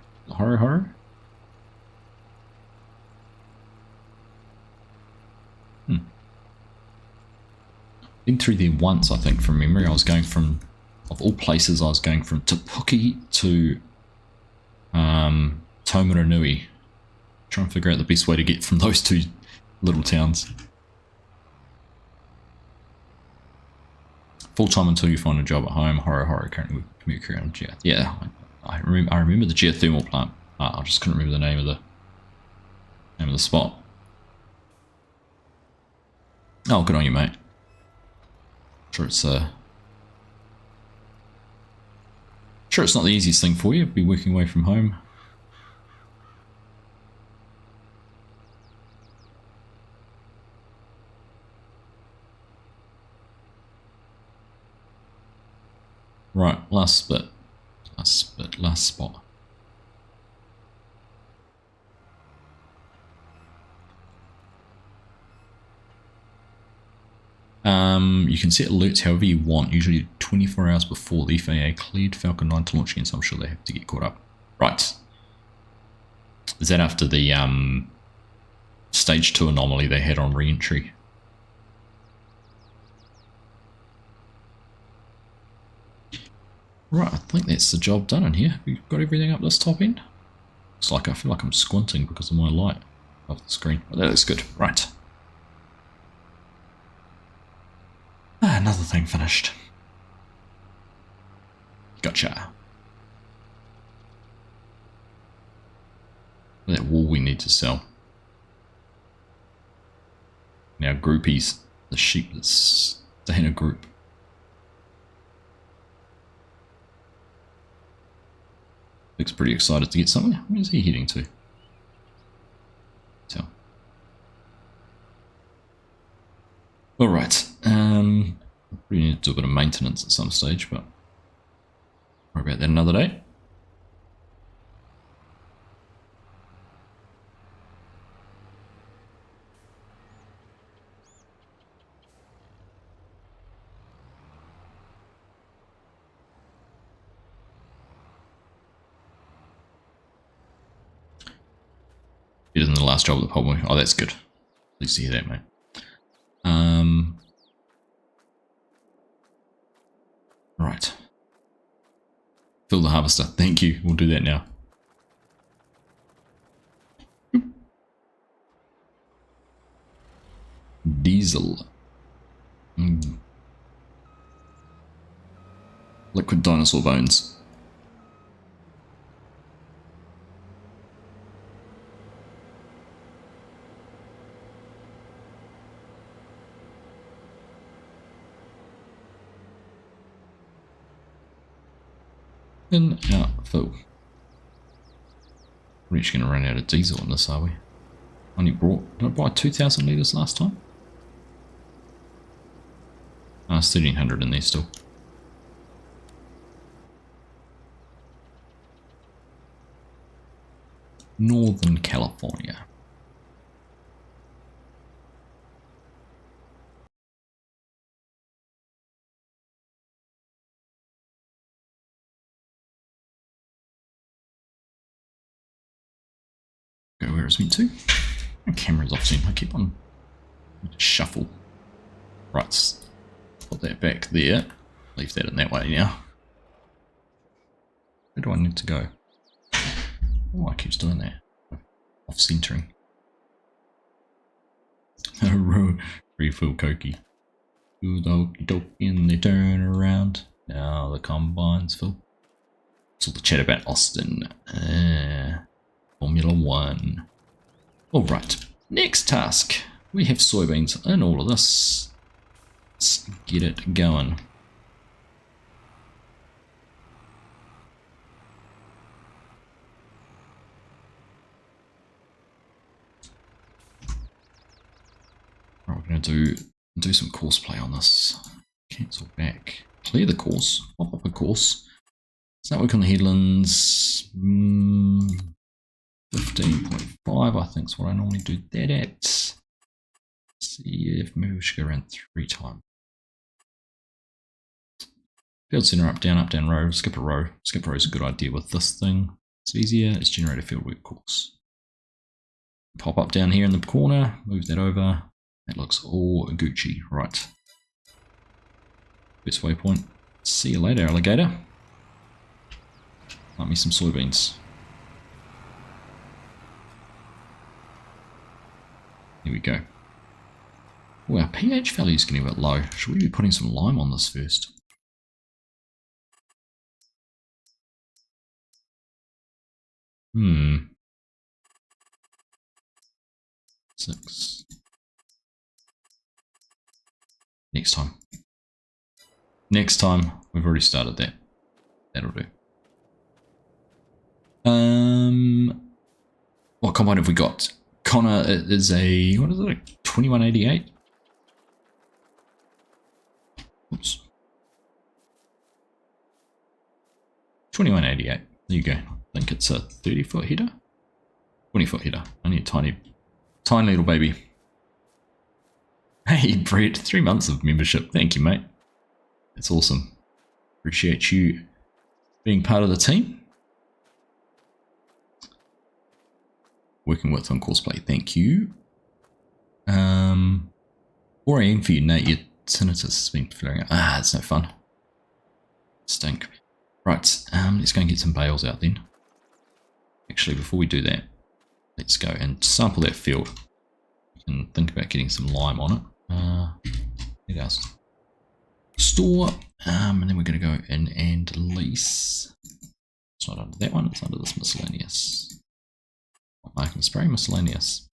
Been through there once, I think, from memory. I was going from, of all places, I was going from Te Puke to Taumaranui. Trying to figure out the best way to get from those two little towns. Full time until you find a job at home. Horror, currently with commute career on Geo. Yeah, I remember the geothermal plant. I just couldn't remember the name of the spot. Oh, good on you, mate. Sure it's not the easiest thing for you. Be working away from home. Right, last spot. You can set alerts however you want, usually 24 hours before the FAA cleared Falcon 9 to launch again, so I'm sure they have to get caught up. Right. Is that after the stage 2 anomaly they had on re-entry? Right, I think that's the job done in here. We've got everything up this top end. Looks like I feel like I'm squinting because of my light off the screen. But that looks good. Right. Another thing finished. Gotcha. That wall we need to sell. Now groupies, the sheep that's staying in a group. Looks pretty excited to get something. Where's he heading to? Tell. Alright. We need to do a bit of maintenance at some stage, but worry about that another day. Better than the last job at the pub. Oh, that's good. Pleased to hear that, mate. Right. Fill the harvester. Thank you. We'll do that now. Diesel. Liquid dinosaur bones. In, out, fill. We're actually going to run out of diesel on this, are we? Only brought, did I buy 2,000 litres last time? Ah, 1,300 in there still. Northern California. Go where it's meant to. My camera's off soon. I keep on shuffle. Right. Put that back there. Leave that in that way now. Where do I need to go? Oh, I keep doing that. Off centering. Refill Koki. Okie dokie, and they turn around. Now the combines full. It's all the chat about Austin. Formula 1. Alright, next task. We have soybeans in all of this. Let's get it going. Right, we're going to do some course play on this. Cancel back. Clear the course. Pop up a course. Start work on the headlands. 15.5 I think is what I normally do that at. See if maybe we should go around 3 times. Field center up, down row, skip a row. Skip a row is a good idea with this thing. It's easier, it's generate a field work course. Pop up down here in the corner, move that over. That looks all Gucci, right. First waypoint. See you later, alligator. Plant me some soybeans. Here we go. Oh, our pH value is getting a bit low. Should we be putting some lime on this first? Hmm. 6. Next time. Next time. We've already started that. That'll do. What combine have we got? Connor is a, what is it, like 2188? Oops. 2188. There you go. I think it's a 30-foot header. 20-foot header. Only a tiny little baby. Hey, Brett, 3 months of membership. Thank you, mate. That's awesome. Appreciate you being part of the team. Working with on courseplay. Thank you. 4 AM for you, Nate. Your tinnitus has been flaring up. Ah, it's no fun. Stink. Right, let's go and get some bales out then. Actually, before we do that, let's go and sample that field. We can think about getting some lime on it. It does. Store, and then we're going to go in and lease. It's not under that one, it's under this miscellaneous. Not marking spray, miscellaneous.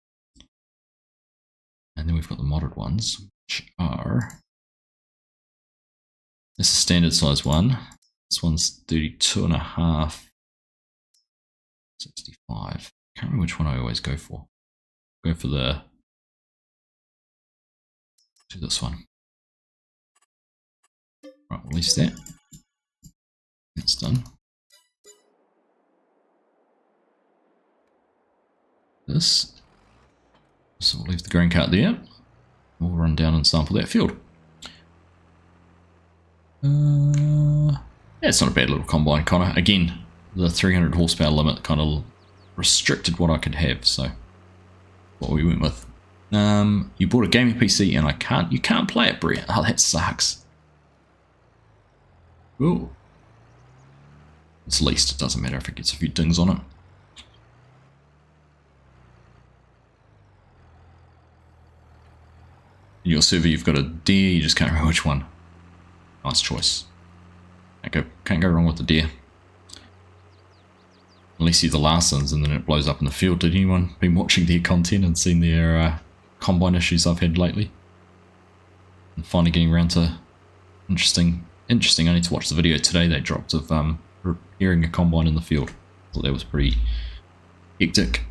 And then we've got the modded ones, which are, this is a standard size one. This one's 32.5, 65. Can't remember which one I always go for. Go for the, do this one. Right, we'll lease that. That's done. This. So we'll leave the grain cart there. We'll run down and sample that field. Yeah, it's not a bad little combine, Connor. Again, the 300 horsepower limit kind of restricted what I could have, so what we went with. You bought a gaming PC and you can't play it, Brett. Oh, that sucks. Ooh. It's leased, it doesn't matter if it gets a few dings on it. In your server you've got a deer, you just can't remember which one. Nice choice. Can't go wrong with the deer. Unless you're the Larsons and then it blows up in the field. Did anyone been watching their content and seen their combine issues I've had lately? And finally getting around to interesting. I need to watch the video today they dropped of repairing a combine in the field. Thought that was pretty hectic.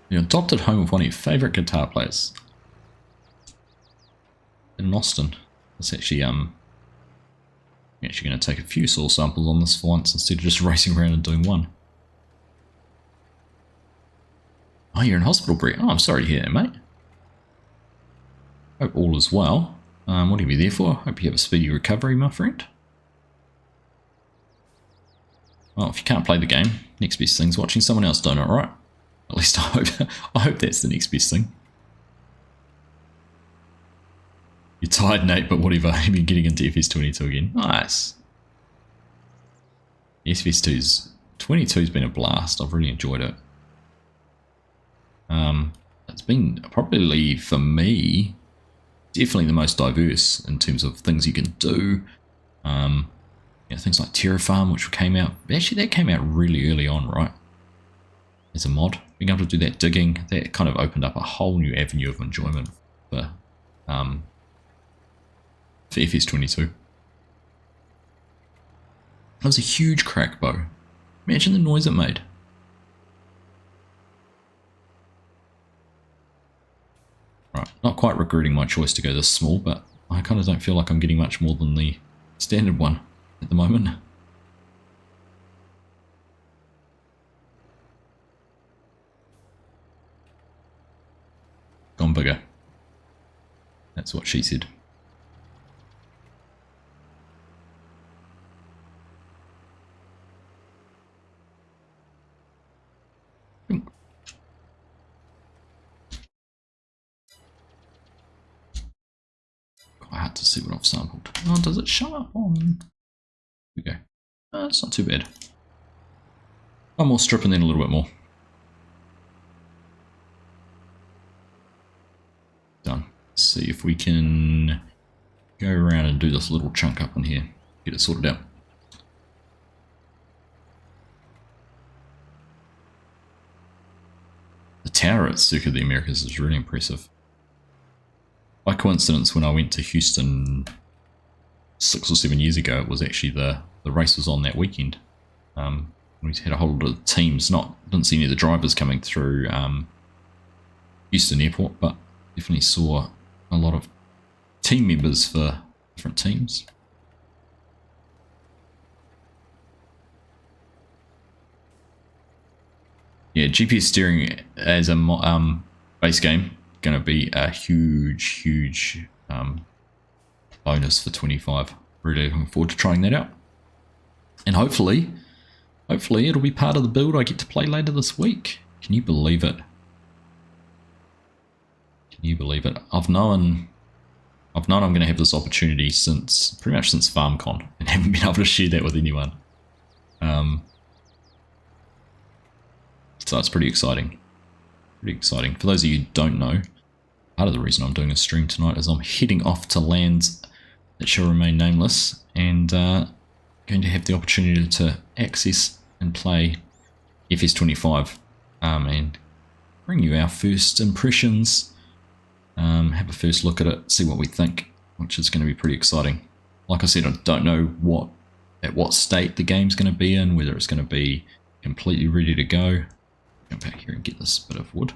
The adopted home of one of your favourite guitar players. In Austin. It's actually I'm actually going to take a few soil samples on this for once instead of just racing around and doing one. Oh, you're in hospital, Brett. Oh, I'm sorry to hear that, mate. Hope all is well. What are you there for? Hope you have a speedy recovery, my friend. Well, if you can't play the game, next best thing's watching someone else doing it, right? At least I hope that's the next best thing. You're tired, Nate, but whatever. You've been getting into FS22 again. Nice. FS22's been a blast. I've really enjoyed it. It's been probably, for me, definitely the most diverse in terms of things you can do. Things like Terrafarm, which came out, actually that came out really early on, right? As a mod, being able to do that digging, that kind of opened up a whole new avenue of enjoyment for FS22. That was a huge crack bow. Imagine the noise it made. Right, not quite regretting my choice to go this small, but I kind of don't feel like I'm getting much more than the standard one at the moment. Gone bigger. That's what she said. to see what I've sampled. Oh, does it show up on? Here we go. It's not too bad. One more strip and then a little bit more. Done. Let's see if we can go around and do this little chunk up in here. Get it sorted out. The tower at Circuit of the Americas is really impressive. By coincidence, when I went to Houston 6 or 7 years ago, it was actually the race was on that weekend. We had a whole lot of teams. Didn't see any of the drivers coming through Houston Airport, but definitely saw a lot of team members for different teams. Yeah, GPS steering as a base game going to be a huge bonus for 25. Really looking forward to trying that out, and hopefully it'll be part of the build I get to play later this week. Can you believe it? Can you believe it? I've known I'm going to have this opportunity pretty much since FarmCon, and haven't been able to share that with anyone. So it's pretty exciting. Pretty exciting. For those of you who don't know, part of the reason I'm doing a stream tonight is I'm heading off to lands that shall remain nameless, and going to have the opportunity to access and play FS25 and bring you our first impressions, have a first look at it, see what we think, which is going to be pretty exciting. Like I said, I don't know at what state the game's going to be in, whether it's going to be completely ready to go. Go back here and get this bit of wood.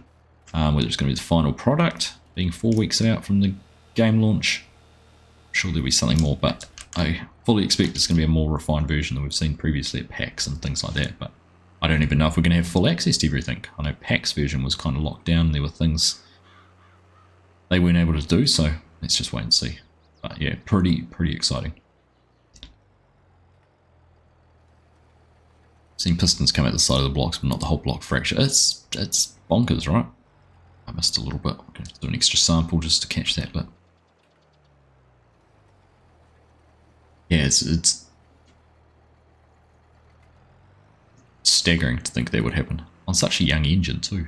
Whether it's going to be the final product, being 4 weeks out from the game launch. I'm sure there'll be something more, but I fully expect it's going to be a more refined version than we've seen previously at PAX and things like that. But I don't even know if we're going to have full access to everything. I know PAX version was kind of locked down. There were things they weren't able to do, so let's just wait and see. But yeah, pretty exciting. Seen pistons come out the side of the blocks, but not the whole block fracture. It's bonkers, right? I missed a little bit. I'm going to have to do an extra sample just to catch that bit. Yeah, it's staggering to think that would happen on such a young engine too,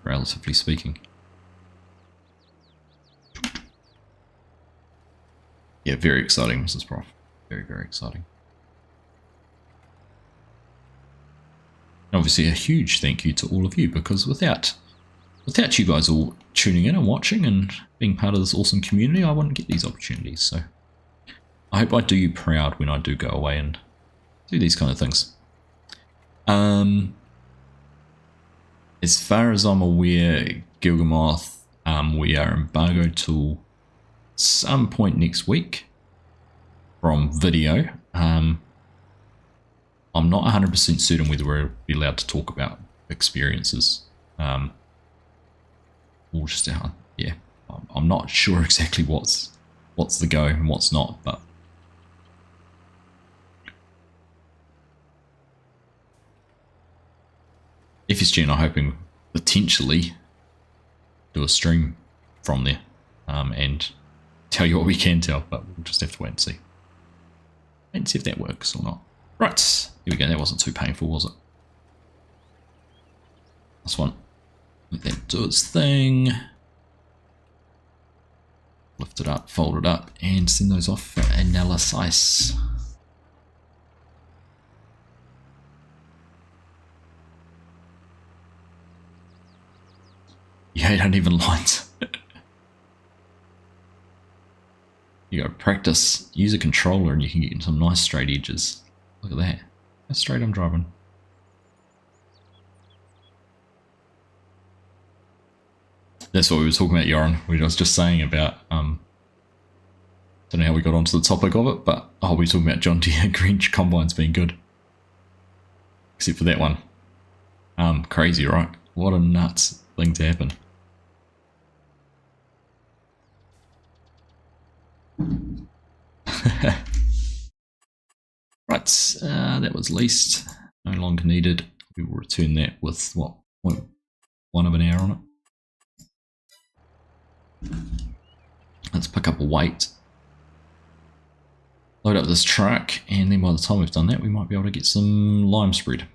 relatively speaking. Yeah, very exciting, Mrs. Prof. Very exciting. Obviously a huge thank you to all of you, because without you guys all tuning in and watching and being part of this awesome community, I wouldn't get these opportunities. So I hope I do you proud when I do go away and do these kind of things. As far as I'm aware, Gilgamoth, we are embargoed till some point next week from video. I'm not 100% certain whether we'll be allowed to talk about experiences. Or just yeah, I'm not sure exactly what's the go and what's not, but FSG and I are hoping potentially do a stream from there and tell you what we can tell, but we'll just have to wait and see. And see if that works or not. Right, here we go. That wasn't too painful, was it? This one. Let that do its thing. Lift it up, fold it up, and send those off for analysis. Yeah, 8 uneven lines. You go practice, use a controller, and you can get some nice straight edges. Look at that. How straight I'm driving. That's what we were talking about, Joran. We were just saying about, don't know how we got onto the topic of it, but we were talking about John Deere green combines being good. Except for that one. Crazy, right? What a nuts thing to happen. Right, that was leased, no longer needed. We will return that with what, 1 of an hour on it. couple weight, load up this truck, and then by the time we've done that, we might be able to get some lime spread.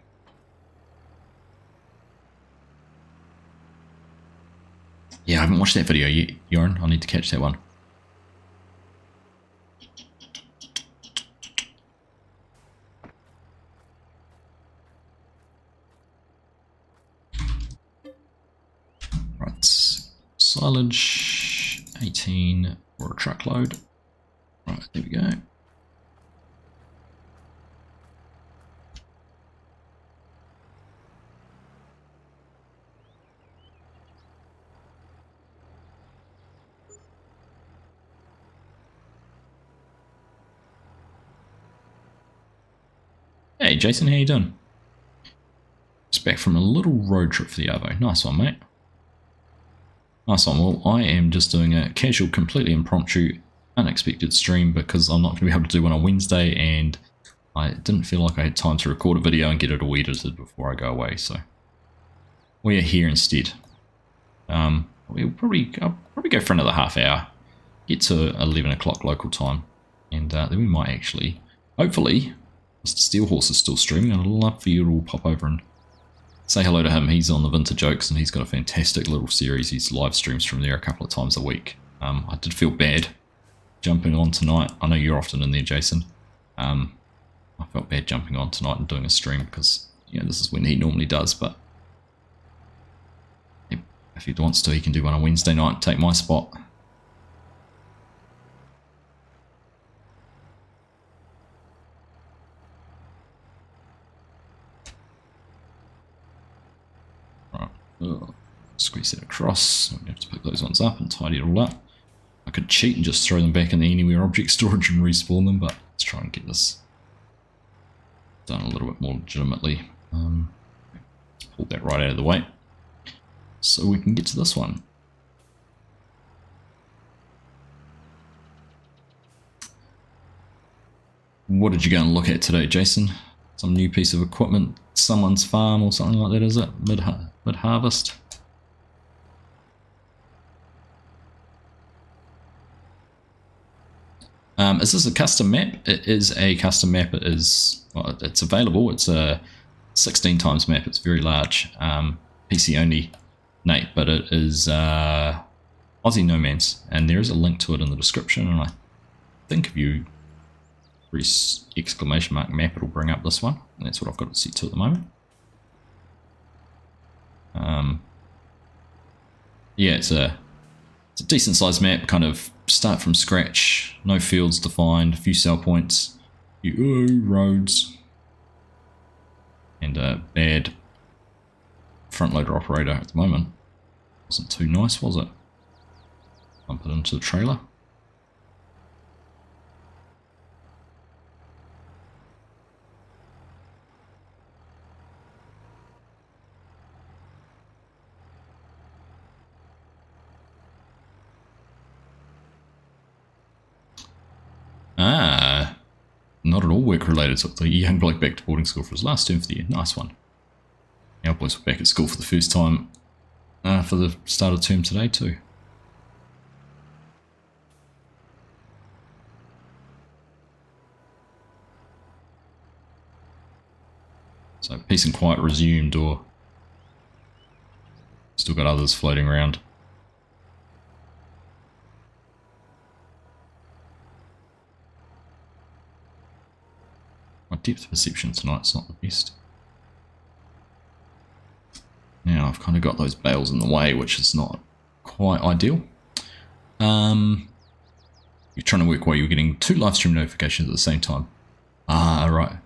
Yeah, I haven't watched that video yet, Joran. I need to catch that one. Right, silage 18 for a truckload. Right, there we go. Hey Jason, how you doing? Just back from a little road trip for the Arvo. Nice one, mate. Nice one. Well, I am just doing a casual, completely impromptu, unexpected stream because I'm not going to be able to do one on Wednesday, and I didn't feel like I had time to record a video and get it all edited before I go away. So we are here instead. I'll probably go for another half hour, get to 11 o'clock local time, and then we might actually, hopefully, Mr. Steelhorse is still streaming, and I'd love for you to all pop over and say hello to him. He's on the Winter Jokes, and he's got a fantastic little series. He's live streams from there a couple of times a week. I did feel bad jumping on tonight. I know you're often in there, Jason. I felt bad jumping on tonight and doing a stream because, you know, this is when he normally does, but if he wants to, he can do one on Wednesday night and take my spot. Squeeze that across. I'm going to have to pick those ones up and tidy it all up. I could cheat and just throw them back in the anywhere object storage and respawn them, but let's try and get this done a little bit more legitimately. Let's pull that right out of the way so we can get to this one. What did you go and look at today, Jason? Some new piece of equipment, someone's farm or something like that, is it? Mid-harvest? Is this a custom map? It is a custom map. It is, well, it's available. It's a 16 times map. It's very large. PC only, Nate, but it is Aussie No Man's, and there is a link to it in the description, and I think if you press exclamation mark map, it'll bring up this one, and that's what I've got it set to at the moment. Yeah, it's a decent sized map, kind of start from scratch, no fields defined, a few sell points, a few roads, and a bad front loader operator at the moment. Wasn't too nice, was it? Bump it into the trailer. Not at all work related. So the young bloke back to boarding school for his last term for the year. Nice one. Our boys were back at school for the first time for the start of term today too. So peace and quiet resumed, or still got others floating around. My depth perception tonight's not the best. Now I've kind of got those bales in the way, which is not quite ideal. You're trying to work while you're getting 2 live stream notifications at the same time. Ah, right.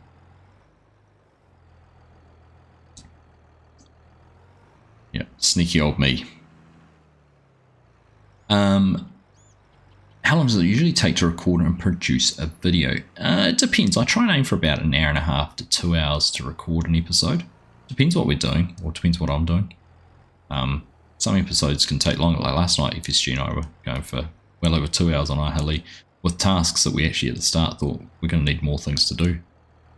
Yeah, sneaky old me. How long does it usually take to record and produce a video? It depends. I try and aim for about an hour and a half to 2 hours to record an episode. Depends what we're doing, or depends what I'm doing. Some episodes can take longer. Like last night, FSG and I were going for well over 2 hours on our heli with tasks that we actually at the start thought we're going to need more things to do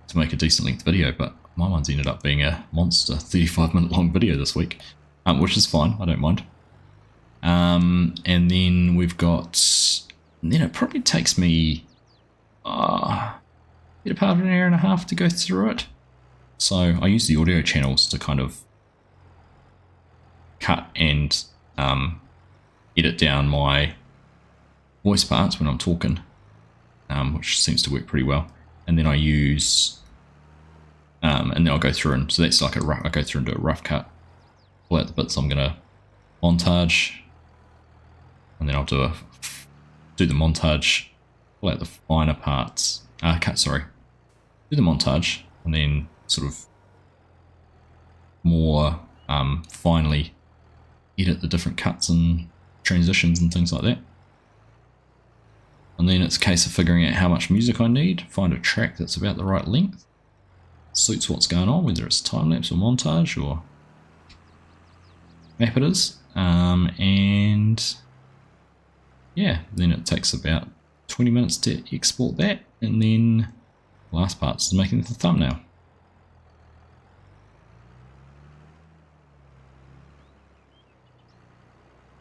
to make a decent length video, but my one's ended up being a monster 35-minute long video this week, which is fine. I don't mind. And then we've got And then it probably takes me bit part of an hour and a half to go through it. So I use the audio channels to kind of cut and edit down my voice parts when I'm talking, which seems to work pretty well. And then I use, and then I'll go through and, so that's like a rough, I go through and do a rough cut, pull out the bits I'm gonna montage, and then I'll do the montage, pull out the finer parts, do the montage, and then sort of more finely edit the different cuts and transitions and things like that. And then it's a case of figuring out how much music I need, find a track that's about the right length, suits what's going on, whether it's time-lapse or montage or map it is. And yeah, then it takes about 20 minutes to export that, and then the last part is making the thumbnail.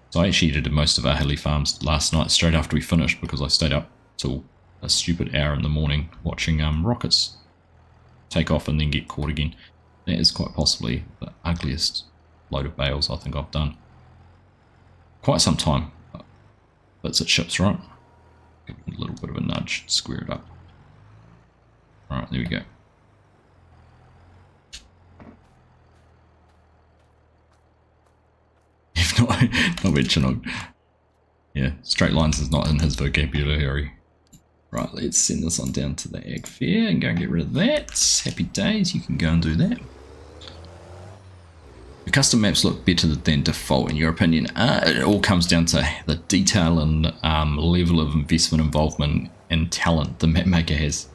So I actually edited most of our hilly farms last night straight after we finished, because I stayed up till a stupid hour in the morning watching rockets take off and then get caught again. That is quite possibly the ugliest load of bales I think I've done. Quite some time. But it ships, right? Give it a little bit of a nudge, square it up. Alright, there we go. If not mention, yeah, straight lines is not in his vocabulary. Right, let's send this on down to the ag fair and go and get rid of that. Happy days, you can go and do that. The custom maps look better than default in your opinion. It all comes down to the detail and level of investment, involvement and talent the map maker has.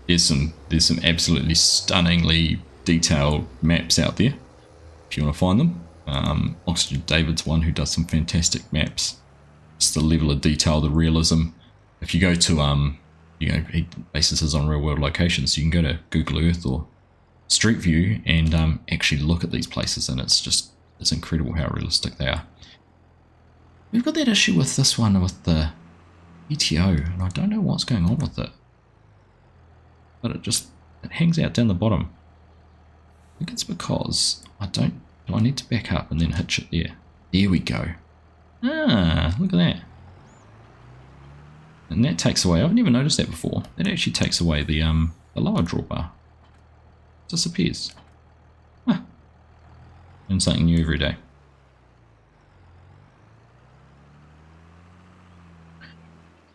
There's some absolutely stunningly detailed maps out there if you want to find them. Oxygen David's one who does some fantastic maps. Just the level of detail, the realism. If you go to he bases his on real world locations, so you can go to Google Earth or Street View and actually look at these places, and it's incredible how realistic they are. We've got that issue with this one with the ETO, and I don't know what's going on with it, but it hangs out down the bottom. I think it's because do I need to back up and then hitch it there. There we go. Ah, look at that. And that takes away, I haven't even noticed that before, that actually takes away the lower drawbar. Disappears. Huh. And something new every day.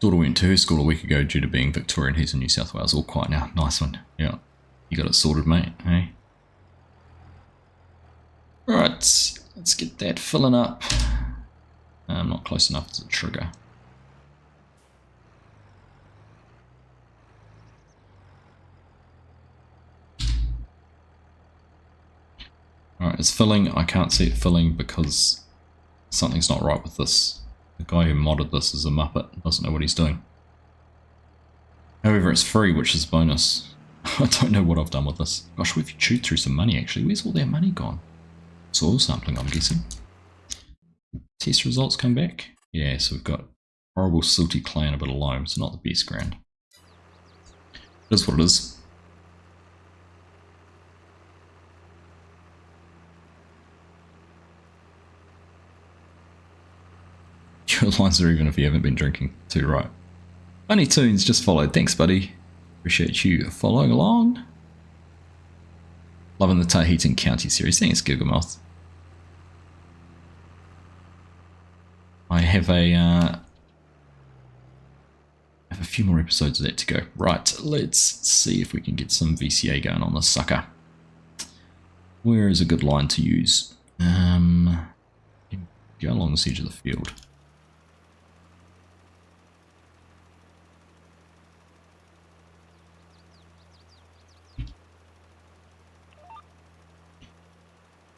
Daughter went to her school a week ago due to being Victorian. He's in New South Wales. All quiet now. Nice one. Yeah. You got it sorted, mate. Hey. Right. Let's get that filling up. I'm not close enough to the trigger. Alright, it's filling. I can't see it filling because something's not right with this. The guy who modded this is a muppet, doesn't know what he's doing. However, it's free, which is a bonus. I don't know what I've done with this. Gosh, we've chewed through some money actually. Where's all that money gone? Soil sampling, I'm guessing. Test results come back. Yeah, so we've got horrible silty clay and a bit of loam, so not the best ground. It is what it is. Your lines are even if you haven't been drinking too, right? Funny Tunes just followed. Thanks, buddy. Appreciate you following along. Loving the Tahitian County series. Thanks, Gigamoth. I have a few more episodes of that to go. Right, let's see if we can get some VCA going on this sucker. Where is a good line to use? Go along this edge of the field.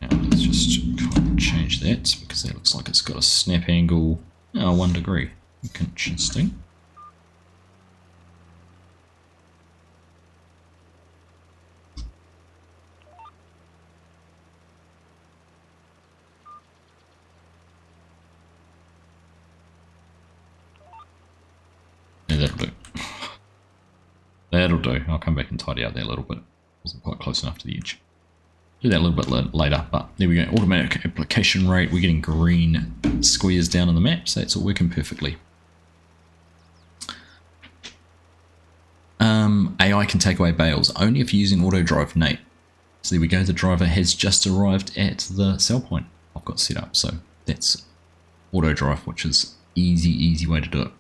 Let's just change that because that looks like it's got a snap angle. 1 degree. Interesting. that'll do. That'll do. I'll come back and tidy out there a little bit. Wasn't quite close enough to the edge. Do that a little bit later, but there we go. Automatic application rate. We're getting green squares down on the map, so it's all working perfectly. AI can take away bales only if you're using auto drive, Nate. So there we go. The driver has just arrived at the sell point I've got set up. So that's auto drive, which is easy way to do it.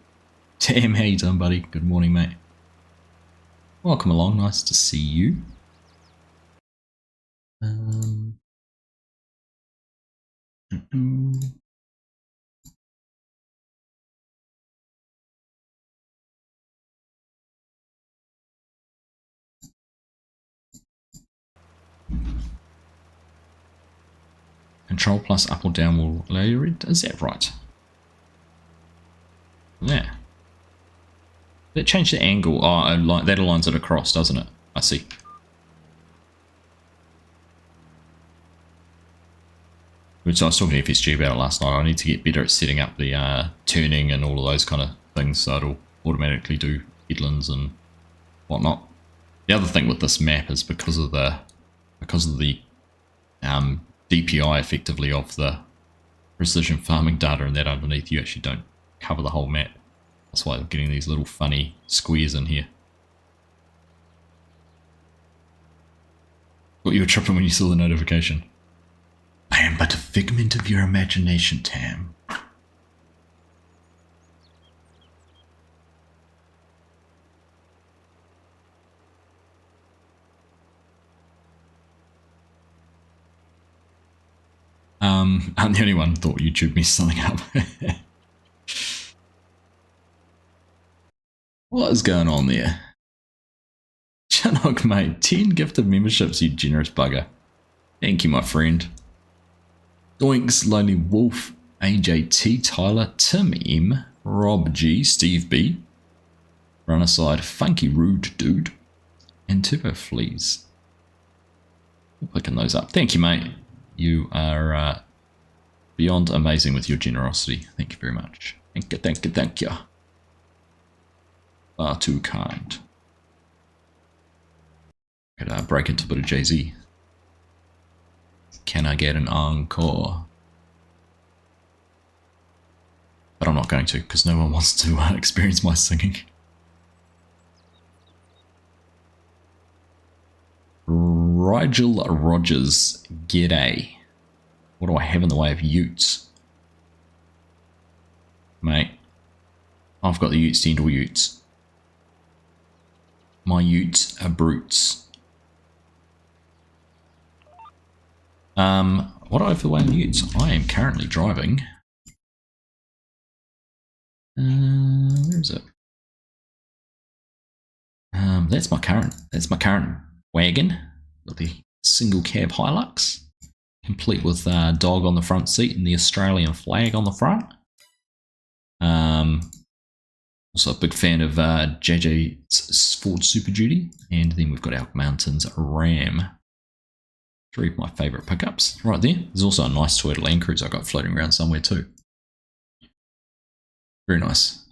Tam, how you doing, buddy? Good morning, mate. Welcome along. Nice to see you. Control plus up or down will layer it. Is that right? Yeah. That changed the angle. Oh, that aligns it across, doesn't it? I see. Which I was talking to FSG about it last night. I need to get better at setting up the turning and all of those kind of things, so it'll automatically do headlands and whatnot. The other thing with this map is because of the DPI effectively of the precision farming data and that underneath, you actually don't cover the whole map. That's why I'm getting these little funny squares in here. Thought you were tripping when you saw the notification. I am but a figment of your imagination, Tam. I'm the only one who thought YouTube messed something up. What is going on there? Chinook, mate, 10 gifted memberships, you generous bugger. Thank you, my friend. Doinks, Lonely Wolf, AJT, Tyler, Tim M, Rob G, Steve B, Run Aside, Funky Rude Dude, and Turbo Fleas. We're picking those up. Thank you, mate. You are beyond amazing with your generosity. Thank you very much. Thank you, thank you, thank you. Far too kind. Could break into a bit of Jay-Z. Can I get an encore? But I'm not going to, because no one wants to experience my singing. Rigel Rogers, g'day. What do I have in the way of utes? Mate, I've got the utes to handle utes. My utes are brutes. What do I have for the way of utes? I am currently driving. Where is it? That's my current wagon with the single cab Hilux, complete with dog on the front seat and the Australian flag on the front. Also a big fan of JJ's Ford Super Duty, and then we've got our Mountains Ram. 3 of my favourite pickups right there. There's also a nice Toyota Land Cruiser I got floating around somewhere too. Very nice.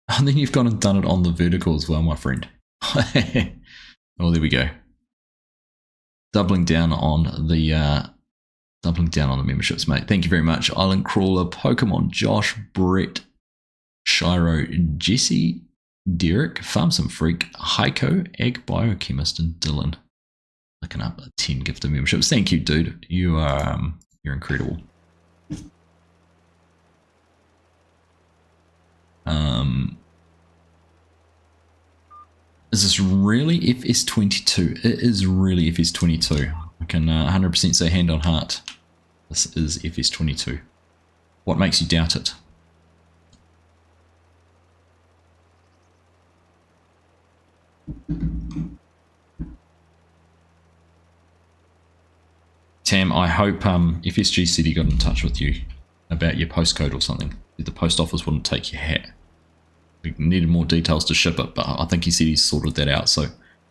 And then you've gone and done it on the vertical as well, my friend. Oh, there we go. Doubling down on the memberships, mate. Thank you very much. Island Crawler, Pokemon, Josh, Brett, Shiro, Jesse, Derek, Farmsome Freak, Heiko, Egg Biochemist, and Dylan. Looking up 10 gifted memberships. Thank you, dude. You are you're incredible. Is this really FS22? It is really FS22. I can 100% say hand on heart. This is FS22. What makes you doubt it? Tam, I hope FSG said he got in touch with you about your postcode or something. The post office wouldn't take your hat. We needed more details to ship it, but I think he said he's sorted that out. So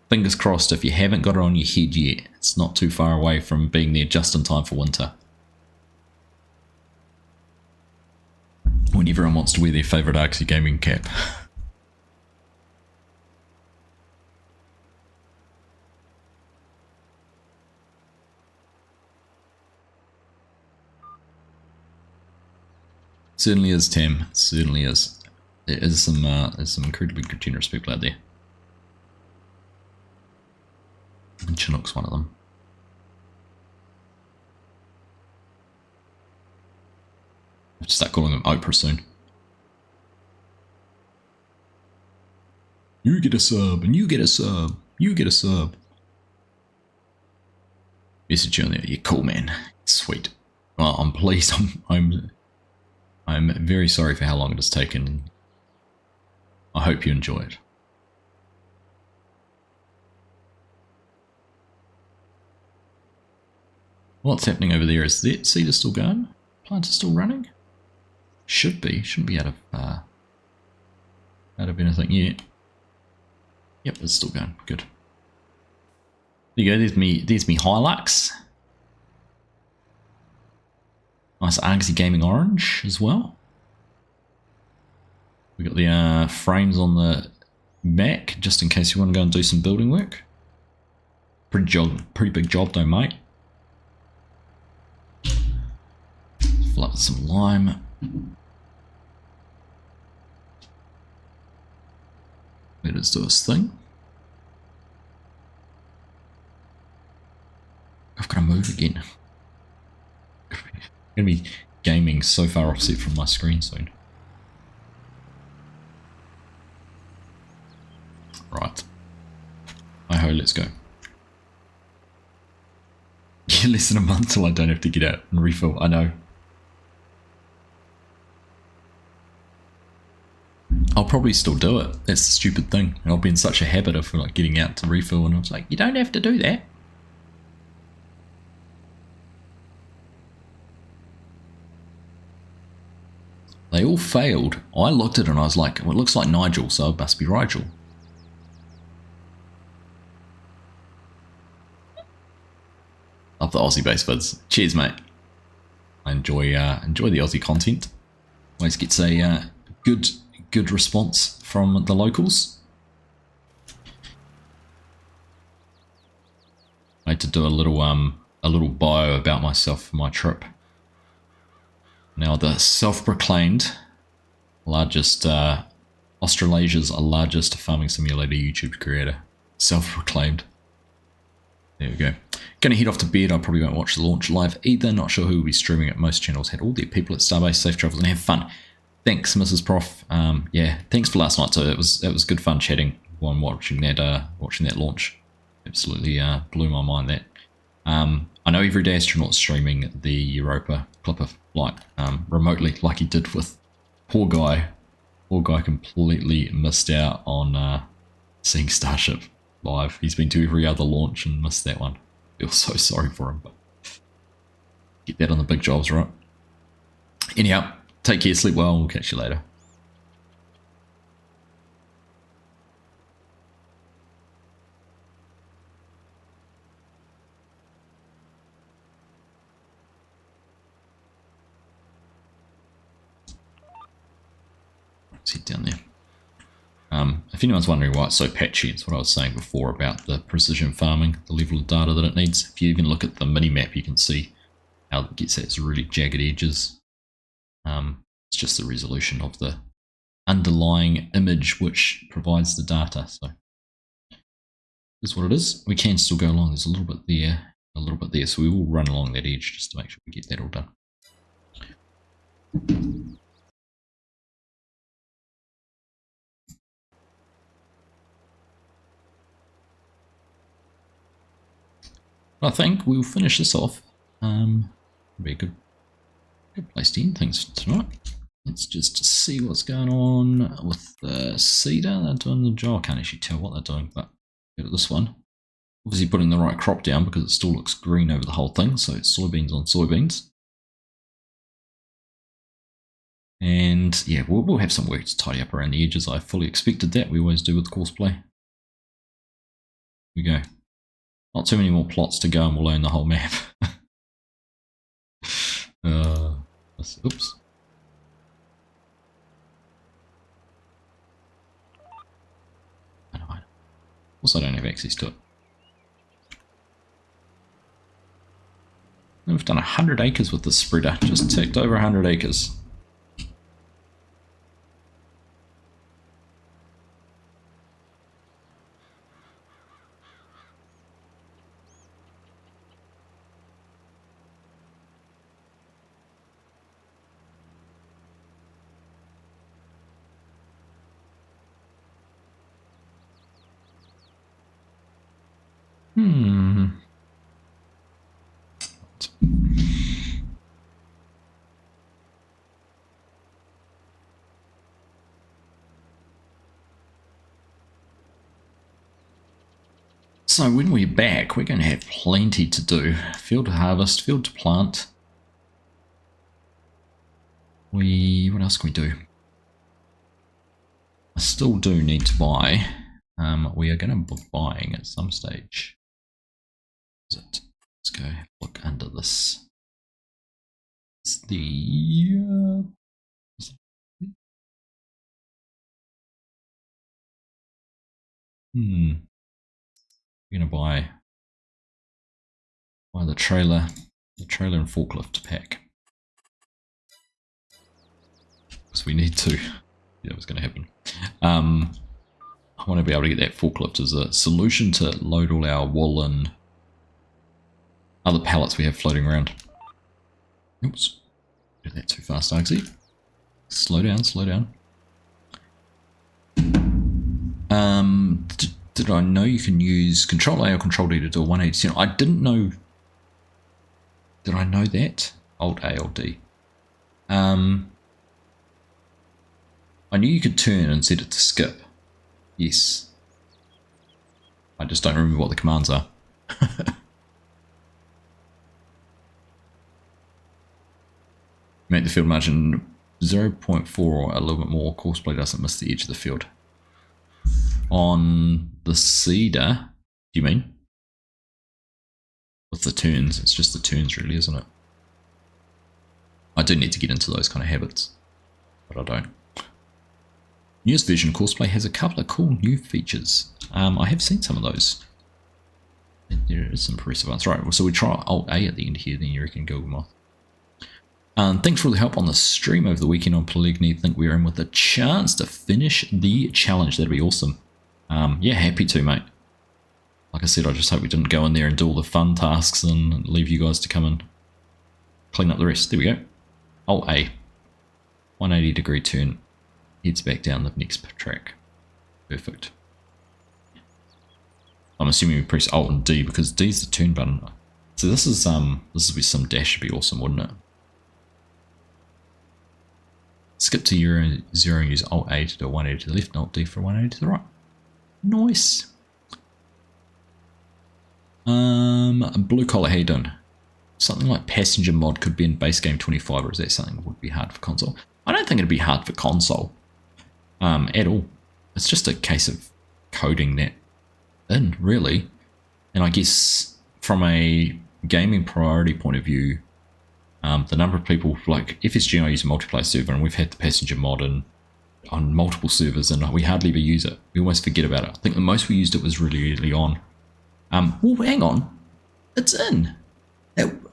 fingers crossed, if you haven't got it on your head yet, it's not too far away from being there just in time for winter. When everyone wants to wear their favourite Argsy gaming cap. Certainly is, Tam. Certainly is. There's some incredibly good generous people out there. And Chinook's one of them. I have to start calling him Oprah soon. You get a sub, and you get a sub. You get a sub. Message you on there. You're cool, man. Sweet. Well, I'm pleased. I'm very sorry for how long it has taken. I hope you enjoy it. What's happening over there? Is that seeder still going? Plants are still running? Should be. Shouldn't be out of anything yet. Yep, it's still going. Good. There you go. There's me Hilux. Nice Argsy Gaming Orange as well. We got the frames on the back, just in case you want to go and do some building work. Pretty big job though, mate. Fill up with some lime. Let us do this thing. I've got to move again. I'm going to be gaming so far offset from my screen soon. Right. Hi-ho, let's go. Yeah, less than a month till I don't have to get out and refill. I know. I'll probably still do it. That's the stupid thing. I'll be in such a habit of like getting out to refill, and I was like, you don't have to do that. They all failed. I looked at it and I was like, well, it looks like Nigel, so it must be Rigel. Love the Aussie based vids. Cheers, mate. I enjoy the Aussie content. Always gets a good response from the locals. I had to do a little bio about myself for my trip. Now, the self-proclaimed largest, Australasia's largest farming simulator YouTube creator. Self-proclaimed. There we go. Gonna head off to bed. I probably won't watch the launch live either. Not sure who will be streaming it. Most channels had all their people at Starbase. Safe travels and have fun. Thanks, Mrs. Prof. Yeah, thanks for last night. So it was good fun chatting while watching that launch. Absolutely blew my mind. That I know Everyday Astronaut's streaming the Europa Clipper flight remotely, like he did with poor guy. Poor guy completely missed out on seeing Starship live. He's been to every other launch and missed that one. I feel so sorry for him, but get that on the big jobs, right? Anyhow, take care, sleep well, and we'll catch you later. Let's head down there. If anyone's wondering why it's so patchy, it's what I was saying before about the precision farming, the level of data that it needs. If you even look at the mini-map, you can see how it gets those really jagged edges. It's just the resolution of the underlying image which provides the data. So this is what it is. We can still go along. There's a little bit there, so we will run along that edge just to make sure we get that all done. I think we'll finish this off. Be a good place to end things for tonight. Let's just see what's going on with the cedar. They're doing the job. I can't actually tell what they're doing, but look at this one. Obviously putting the right crop down because it still looks green over the whole thing. So it's soybeans on soybeans. And yeah, we'll have some work to tidy up around the edges. I fully expected that. We always do with courseplay. Here we go. Not too many more plots to go and we'll own the whole map. Oops. Also, I don't have access to it. We've done 100 acres with this spreader. Just ticked over 100 acres. So when we're back, we're going to have plenty to do. Field to harvest, field to plant. What else can we do? I still do need to buy. We are going to be buying at some stage. Is it? Let's go have a look under this. It's the we're gonna buy the trailer and forklift pack. Because we need to. Yeah, it was gonna happen. I want to be able to get that forklift as a solution to load all our wool and other pallets we have floating around. Oops. Did that too fast, Argsy. Slow down, slow down. Did I know you can use Control A or Control D to do a 180? I didn't know. Did I know that? Alt A or D. I knew you could turn and set it to skip. Yes. I just don't remember what the commands are. Make the field margin 0.4 or a little bit more. Courseplay doesn't miss the edge of the field. On the cedar, do you mean? With the turns, it's just the turns really, isn't it? I do need to get into those kind of habits, but I don't. Newest version of Courseplay has a couple of cool new features. I have seen some of those. There is some impressive ones. Right, so we try Alt A at the end here, then you reckon Google Moth. Thanks for all the help on the stream over the weekend on Polygyny. I think we're in with a chance to finish the challenge. That'd be awesome. Yeah, happy to, mate. Like I said, I just hope we didn't go in there and do all the fun tasks and leave you guys to come and clean up the rest. There we go. Alt A. 180 degree turn. Heads back down the next track. Perfect. I'm assuming we press Alt and D because D is the turn button. So this is with some dash would be awesome, wouldn't it? Skip to 0 and use Alt A to do a 180 to the left and Alt D for 180 to the right. Nice. Blue collar, how you doing? Something like passenger mod could be in base game 25, or is that something that would be hard for console? I don't think it'd be hard for console at all. It's just a case of coding that in, really. And I guess from a gaming priority point of view, the number of people, like FSG and I use a multiplayer server, and we've had the passenger mod on multiple servers, and we hardly ever use it. We almost forget about it. I think the most we used it was really early on. Well, hang on. It's in.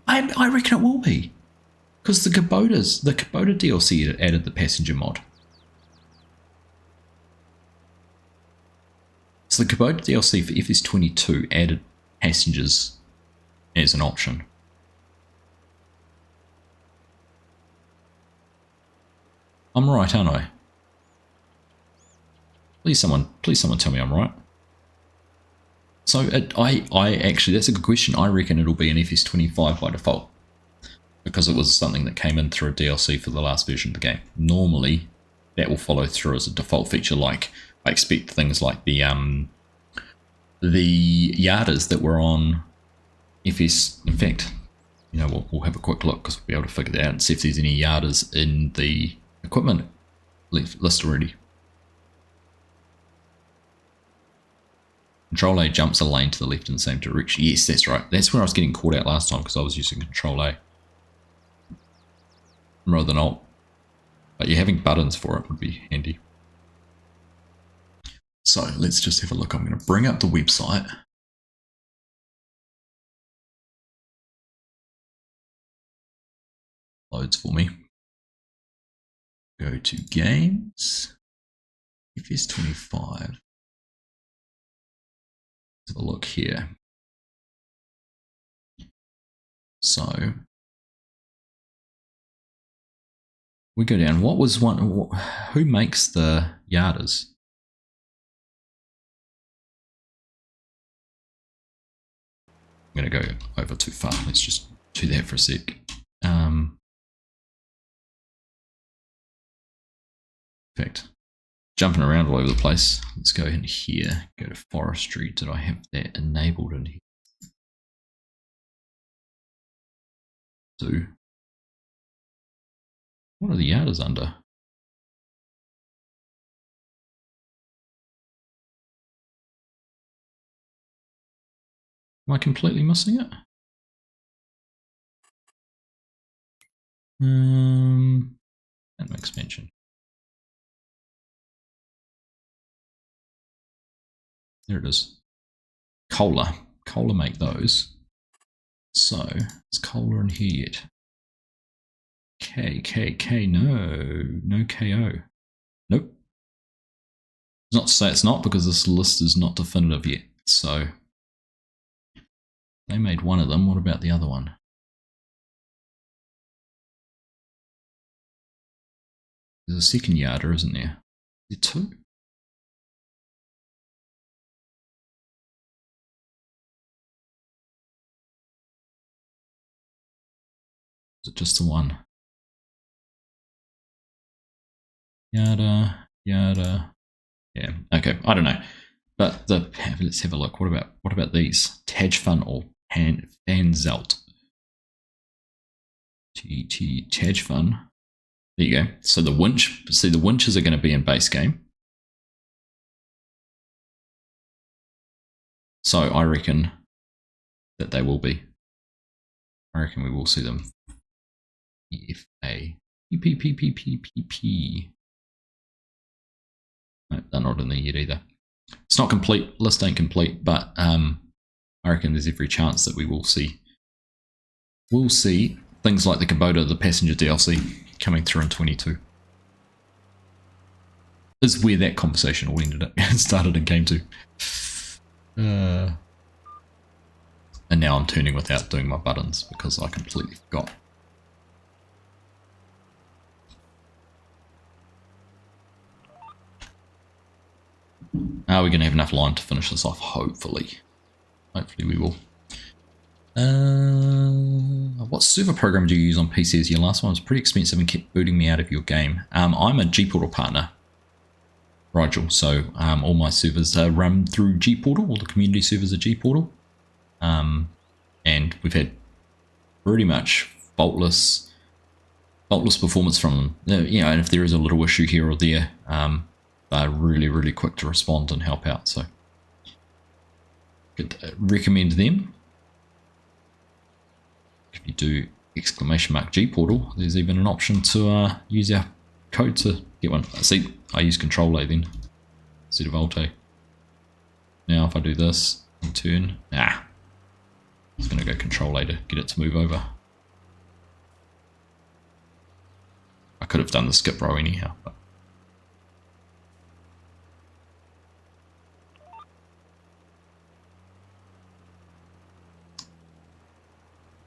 I reckon it will be. Because the Kubota DLC added the passenger mod. So the Kubota DLC for FS22 added passengers as an option. I'm right, aren't I? Please someone tell me I'm right. So I actually, that's a good question. I reckon it'll be an FS25 by default, because it was something that came in through a DLC for the last version of the game. Normally, that will follow through as a default feature. Like I expect things like the Yardas that were on FS. In fact, you know, we'll have a quick look because we'll be able to figure that out and see if there's any Yardas in the equipment list already. Control A jumps a lane to the left in the same direction. Yes, that's right. That's where I was getting caught out last time because I was using Control A rather than Alt. But yeah, having buttons for it would be handy. So let's just have a look. I'm going to bring up the website. Loads for me. Go to games. FS25. Have a look here. So we go down. What was one? Who makes the Yardas? I'm going to go over too far. Let's just do that for a sec. In fact, jumping around all over the place. Let's go in here, go to forestry. Did I have that enabled in here? So, what are the yarders under? Am I completely missing it? And expansion. There it is. Cola. Cola make those. So, is cola in here yet? K, no KO. Nope. It's not to say it's not, because this list is not definitive yet. So, they made one of them. What about the other one? There's a second yarder, isn't there? Is there two? Is it just the one? Yarder. Yeah, okay, I don't know. But let's have a look. What about these? Tajfun or Fanzelt? Tajfun. There you go. So the winch, see the winches are going to be in base game. So I reckon that they will be. I reckon we will see them. FA. P. No, they're not in there yet either. It's not complete, list ain't complete, but I reckon there's every chance that we will see. We'll see things like the Kubota, the passenger DLC coming through in 22. This is where that conversation all ended up. It started in game 2. And now I'm turning without doing my buttons because I completely forgot. Are we going to have enough line to finish this off? Hopefully. Hopefully we will. What server program do you use on PCs? Your last one was pretty expensive and kept booting me out of your game. I'm a G-Portal partner, Rigel, so all my servers are run through G-Portal. All the community servers are G-Portal. And we've had pretty much faultless performance from them. You know, and if there is a little issue here or there, they're really quick to respond and help out, so could recommend them. If you do !G-Portal, there's even an option to use our code to get one. See, I use Control A then instead of Alt A. Now if I do this and turn, it's going to go Control A to get it to move over. I could have done the skip row anyhow, but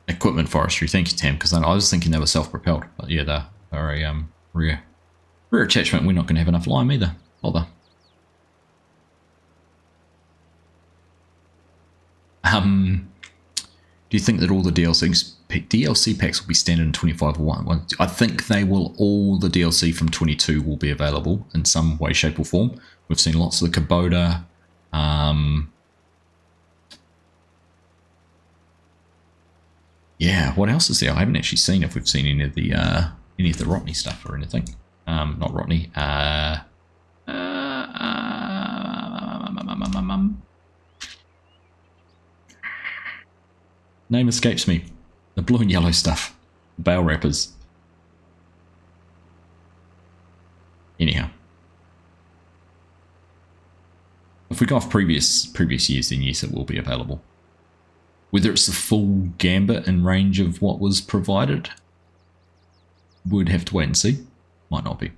equipment forestry, thank you Tam, because I was thinking they were self-propelled, but yeah, they're a rear attachment. We're not going to have enough lime either, bother. Do you think that all the DLC packs will be standard in 25 or one? I think they will. All the DLC from 22 will be available in some way, shape or form. We've seen lots of the Kubota, yeah, what else is there? I haven't actually seen if we've seen any of the Rotney stuff or anything. Not Rotney. Name escapes me. The blue and yellow stuff. Bale wrappers. Anyhow. If we go off previous years, then yes, it will be available. Whether it's the full gambit and range of what was provided, we'd have to wait and see. Might not be.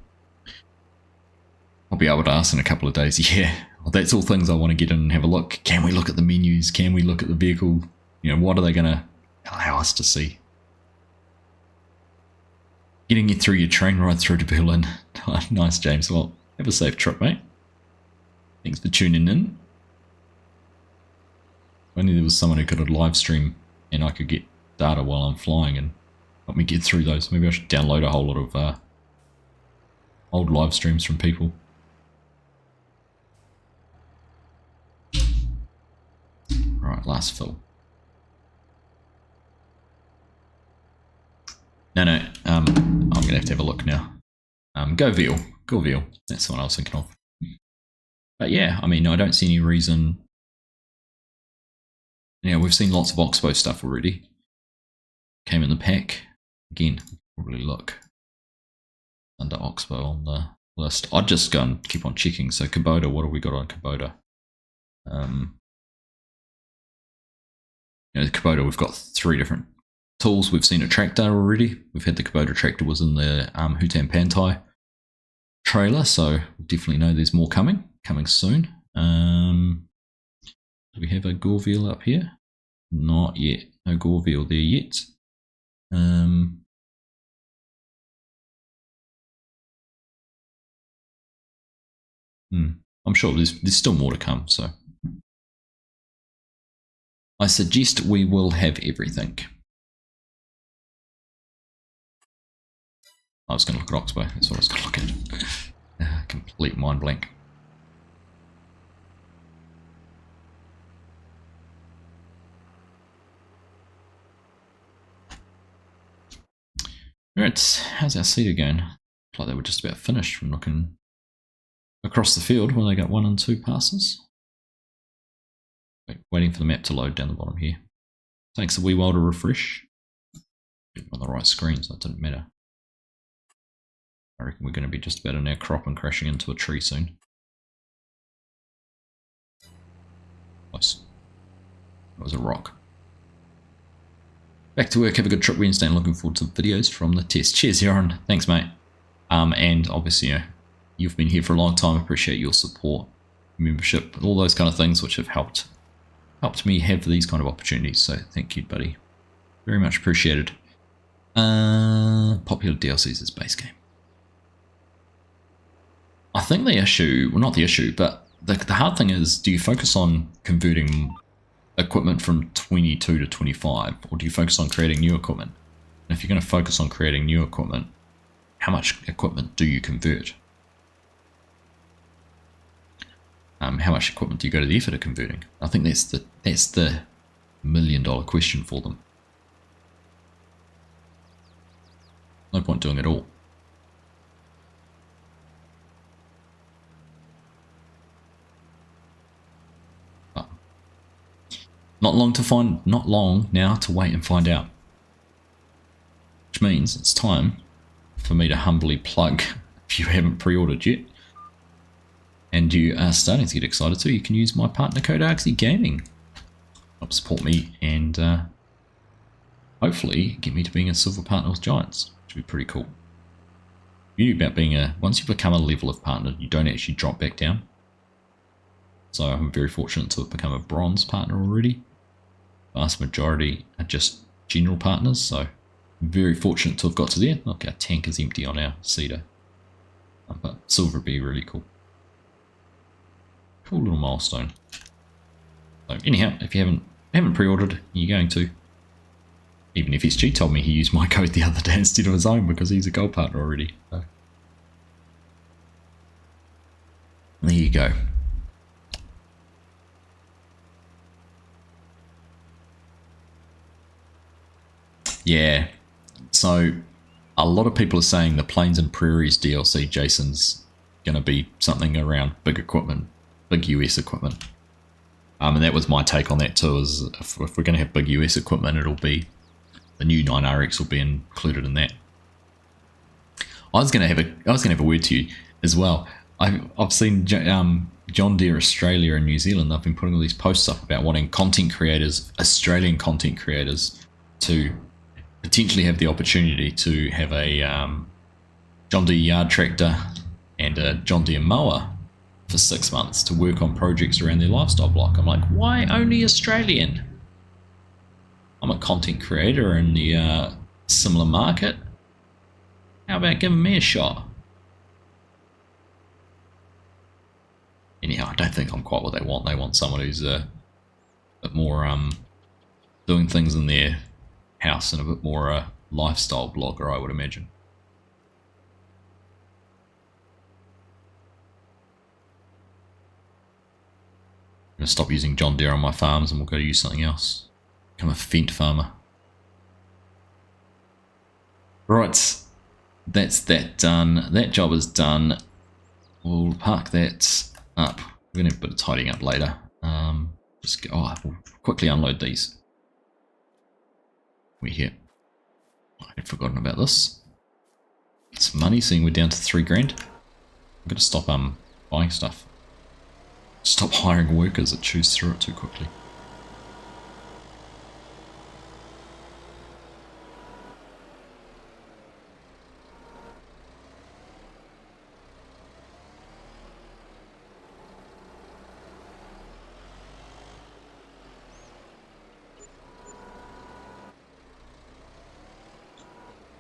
I'll be able to ask in a couple of days. Yeah, well, that's all things I want to get in and have a look. Can we look at the menus? Can we look at the vehicle? You know, what are they going to allow us to see? Getting you through your train ride through to Berlin. Nice, James. Well, have a safe trip, mate. Thanks for tuning in. only there was someone who could live stream and I could get data while I'm flying and help me get through those. Maybe I should download a whole lot of old live streams from people. Right, last fill. No, I'm gonna have to have a look now. Go veal. That's the one I was thinking of. But yeah, I mean, I don't see any reason. Yeah, we've seen lots of Oxbow stuff already. Came in the pack. Again, probably look under Oxbow on the list. I'd just go and keep on checking. So Kubota, what have we got on Kubota? The Kubota, we've got 3 different tools. We've seen a tractor already. We've had the Kubota tractor was in the Hutan Pantai trailer, so we definitely know there's more coming soon. Do we have a Goreville up here? Not yet. No Goreville there yet. I'm sure there's still more to come, so I suggest we will have everything. I was going to look at Oxbow. That's what I was going to look at. Complete mind blank. Alright, how's our seeder going? Looks like they were just about finished from looking across the field when they got 1 and 2 passes. Waiting for the map to load down the bottom here. Takes a wee while to refresh. On the right screen, so it didn't matter. I reckon we're going to be just about in our crop and crashing into a tree soon. Nice. That was a rock. Back to work. Have a good trip Wednesday and looking forward to videos from the test. Cheers, Yaron. Thanks, mate. And obviously, you've been here for a long time. Appreciate your support, membership, all those kind of things which have helped me have these kind of opportunities. So thank you, buddy. Very much appreciated. Popular DLCs as base game. I think the issue, well, not the issue, but the hard thing is, do you focus on converting equipment from 22 to 25, or do you focus on creating new equipment? And if you're going to focus on creating new equipment, how much equipment do you convert? How much equipment do you go to the effort of converting? I think that's the $1 million question for them. No point doing it all. Not long now to wait and find out. Which means it's time for me to humbly plug, if you haven't pre-ordered yet, and you are starting to get excited, so you can use my partner code Argsy Gaming. Help support me and hopefully get me to being a silver partner with Giants, which would be pretty cool. The beauty about being once you become a level of partner, you don't actually drop back down. So I'm very fortunate to have become a bronze partner already. Vast majority are just general partners, so I'm very fortunate to have got to there. Look, our tank is empty on our seeder. But silver would be really cool. Cool little milestone. So anyhow, if you haven't pre-ordered, you're going to. Even if SG told me he used my code the other day instead of his own because he's a gold partner already. So there you go. Yeah, so a lot of people are saying the Plains and Prairies DLC, Jason's going to be something around big equipment, big US equipment. And that was my take on that too, is if we're going to have big US equipment, it'll be, the new 9RX will be included in that. I was going to have a word to you as well. I've seen John Deere Australia and New Zealand, they've been putting all these posts up about wanting content creators, Australian content creators, to potentially have the opportunity to have a John Deere yard tractor and a John Deere mower for 6 months to work on projects around their lifestyle block. I'm like, why only Australian? I'm a content creator in the similar market. How about giving me a shot? Anyhow, I don't think I'm quite what they want. They want someone who's bit more doing things in their house and a bit more lifestyle blogger, I would imagine. I'm going to stop using John Deere on my farms and we'll go use something else. Become a Fendt farmer. Right, that's that done. That job is done. We'll park that up. We're going to have a bit of tidying up later. Just go, we'll quickly unload these. We're here. I had forgotten about this. It's money, seeing we're down to 3 grand. I'm going to stop buying stuff. Stop hiring workers that choose through it too quickly.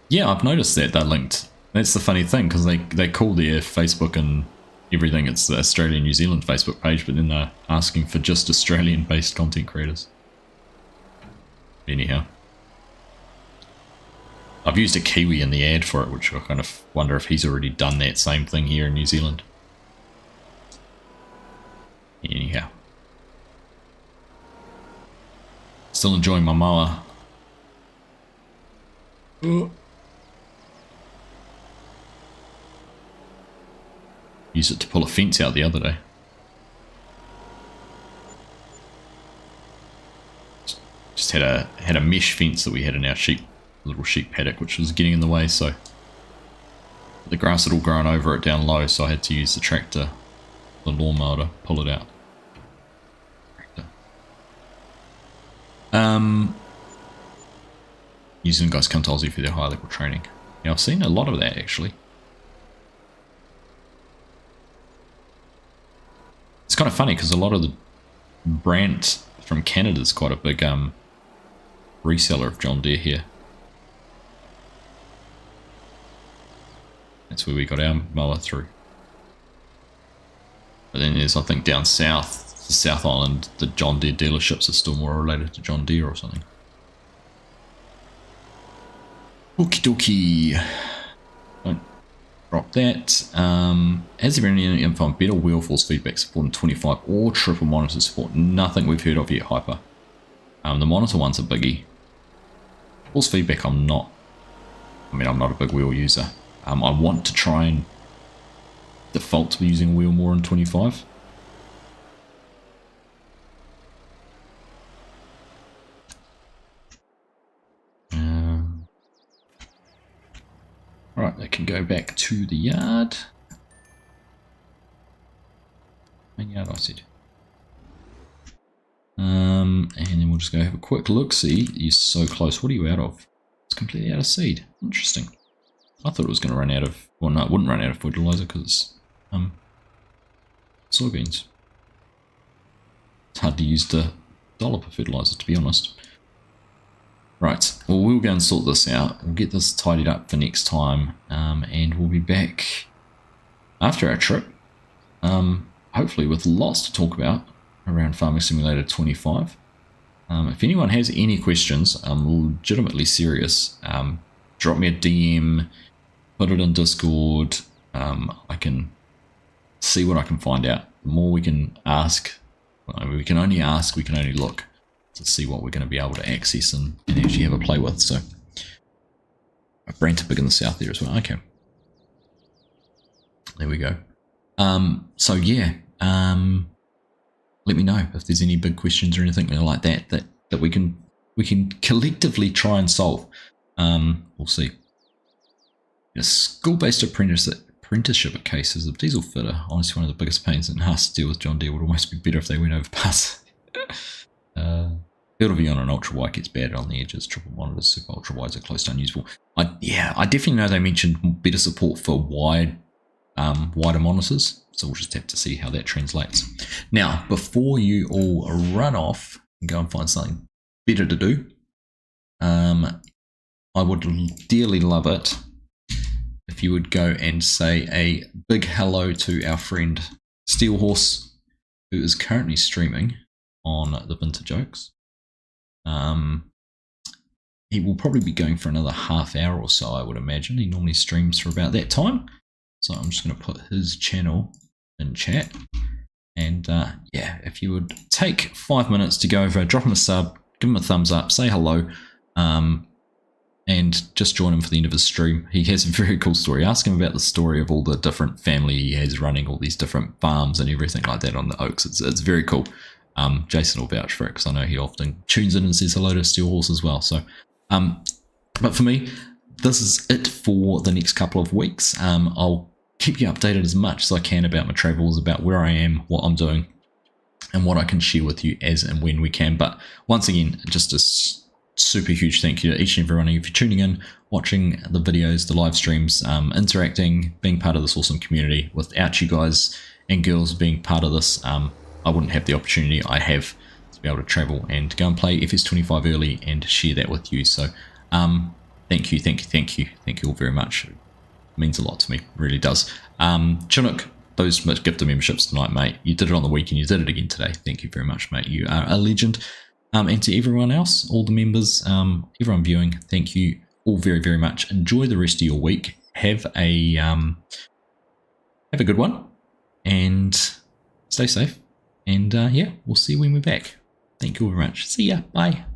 Yeah, I've noticed that they're linked. That's the funny thing, because they call their Facebook and everything, it's the Australia New Zealand Facebook page, but then they're asking for just Australian-based content creators. Anyhow. I've used a Kiwi in the ad for it, which I kind of wonder if he's already done that same thing here in New Zealand. Anyhow. Still enjoying my mower. Used it to pull a fence out the other day. Just had a mesh fence that we had in our little sheep paddock, which was getting in the way, so the grass had all grown over it down low, so I had to use the tractor, the lawnmower, to pull it out. New Zealand guys come to Aussie for their high level training. Yeah, I've seen a lot of that actually. It's kind of funny because a lot of the brand from Canada is quite a big reseller of John Deere here. That's where we got our mower through. But then there's, I think, down south, the South Island, the John Deere dealerships are still more related to John Deere or something. Okie dokie. Don't drop that. Has there been any info on better wheel force feedback support in 25 or triple monitor support? Nothing we've heard of yet, Hyper. The monitor one's a biggie. Force feedback, I'm not a big wheel user. I want to try and default to using a wheel more in 25. Right, they can go back to the yard. Main yard, I said. And then we'll just go have a quick look. See, you're so close. What are you out of? It's completely out of seed. Interesting. I thought it was going to run out of. Well, no, it wouldn't run out of fertilizer because it's soybeans. It's hard to use the dollop of fertilizer, to be honest. Right, well, we'll go and sort this out. We'll get this tidied up for next time, and we'll be back after our trip, hopefully with lots to talk about around Farming Simulator 25. If anyone has any questions, I'm legitimately serious, drop me a DM, put it in Discord. I can see what I can find out. The more we can ask, we can only ask, we can only look to see what we're going to be able to access and actually have a play with. So Brent big in the south there as well. Okay, there we go. So yeah, let me know if there's any big questions or anything like that we can collectively try and solve. We'll see. A school-based apprenticeship cases of diesel fitter, honestly one of the biggest pains in us to deal with John Deere. Would almost be better if they went over pass. Field of view on an ultra wide gets bad on the edges. Triple monitors, super ultra wides are close to unusable. I definitely know they mentioned better support for wider monitors, so we'll just have to see how that translates. Now, before you all run off and go and find something better to do, I would dearly love it if you would go and say a big hello to our friend Steelhorse, who is currently streaming. on the vintage oaks. He will probably be going for another half hour or so, I would imagine. He normally streams for about that time. So I'm just going to put his channel in chat. And yeah, if you would take 5 minutes to go over, drop him a sub, give him a thumbs up, say hello, and just join him for the end of his stream. He has a very cool story. Ask him about the story of all the different family he has running all these different farms and everything like that on the Oaks. It's very cool. Jason will vouch for it because I know he often tunes in and says hello to Steel Horse as well. So, but for me, this is it for the next couple of weeks. I'll keep you updated as much as I can about my travels, about where I am, what I'm doing, and what I can share with you as and when we can. But once again, just a super huge thank you to each and every one of you for tuning in, watching the videos, the live streams, interacting, being part of this awesome community. Without you guys and girls being part of this, I wouldn't have the opportunity I have to be able to travel and go and play FS25 early and share that with you. So thank you all very much. It means a lot to me, it really does. Chinook, those gifted memberships tonight, mate. You did it on the weekend, you did it again today. Thank you very much, mate. You are a legend. And to everyone else, all the members, everyone viewing, thank you all very, very much. Enjoy the rest of your week. Have a good one, and stay safe. And yeah, we'll see you when we're back. Thank you all very much. See ya. Bye.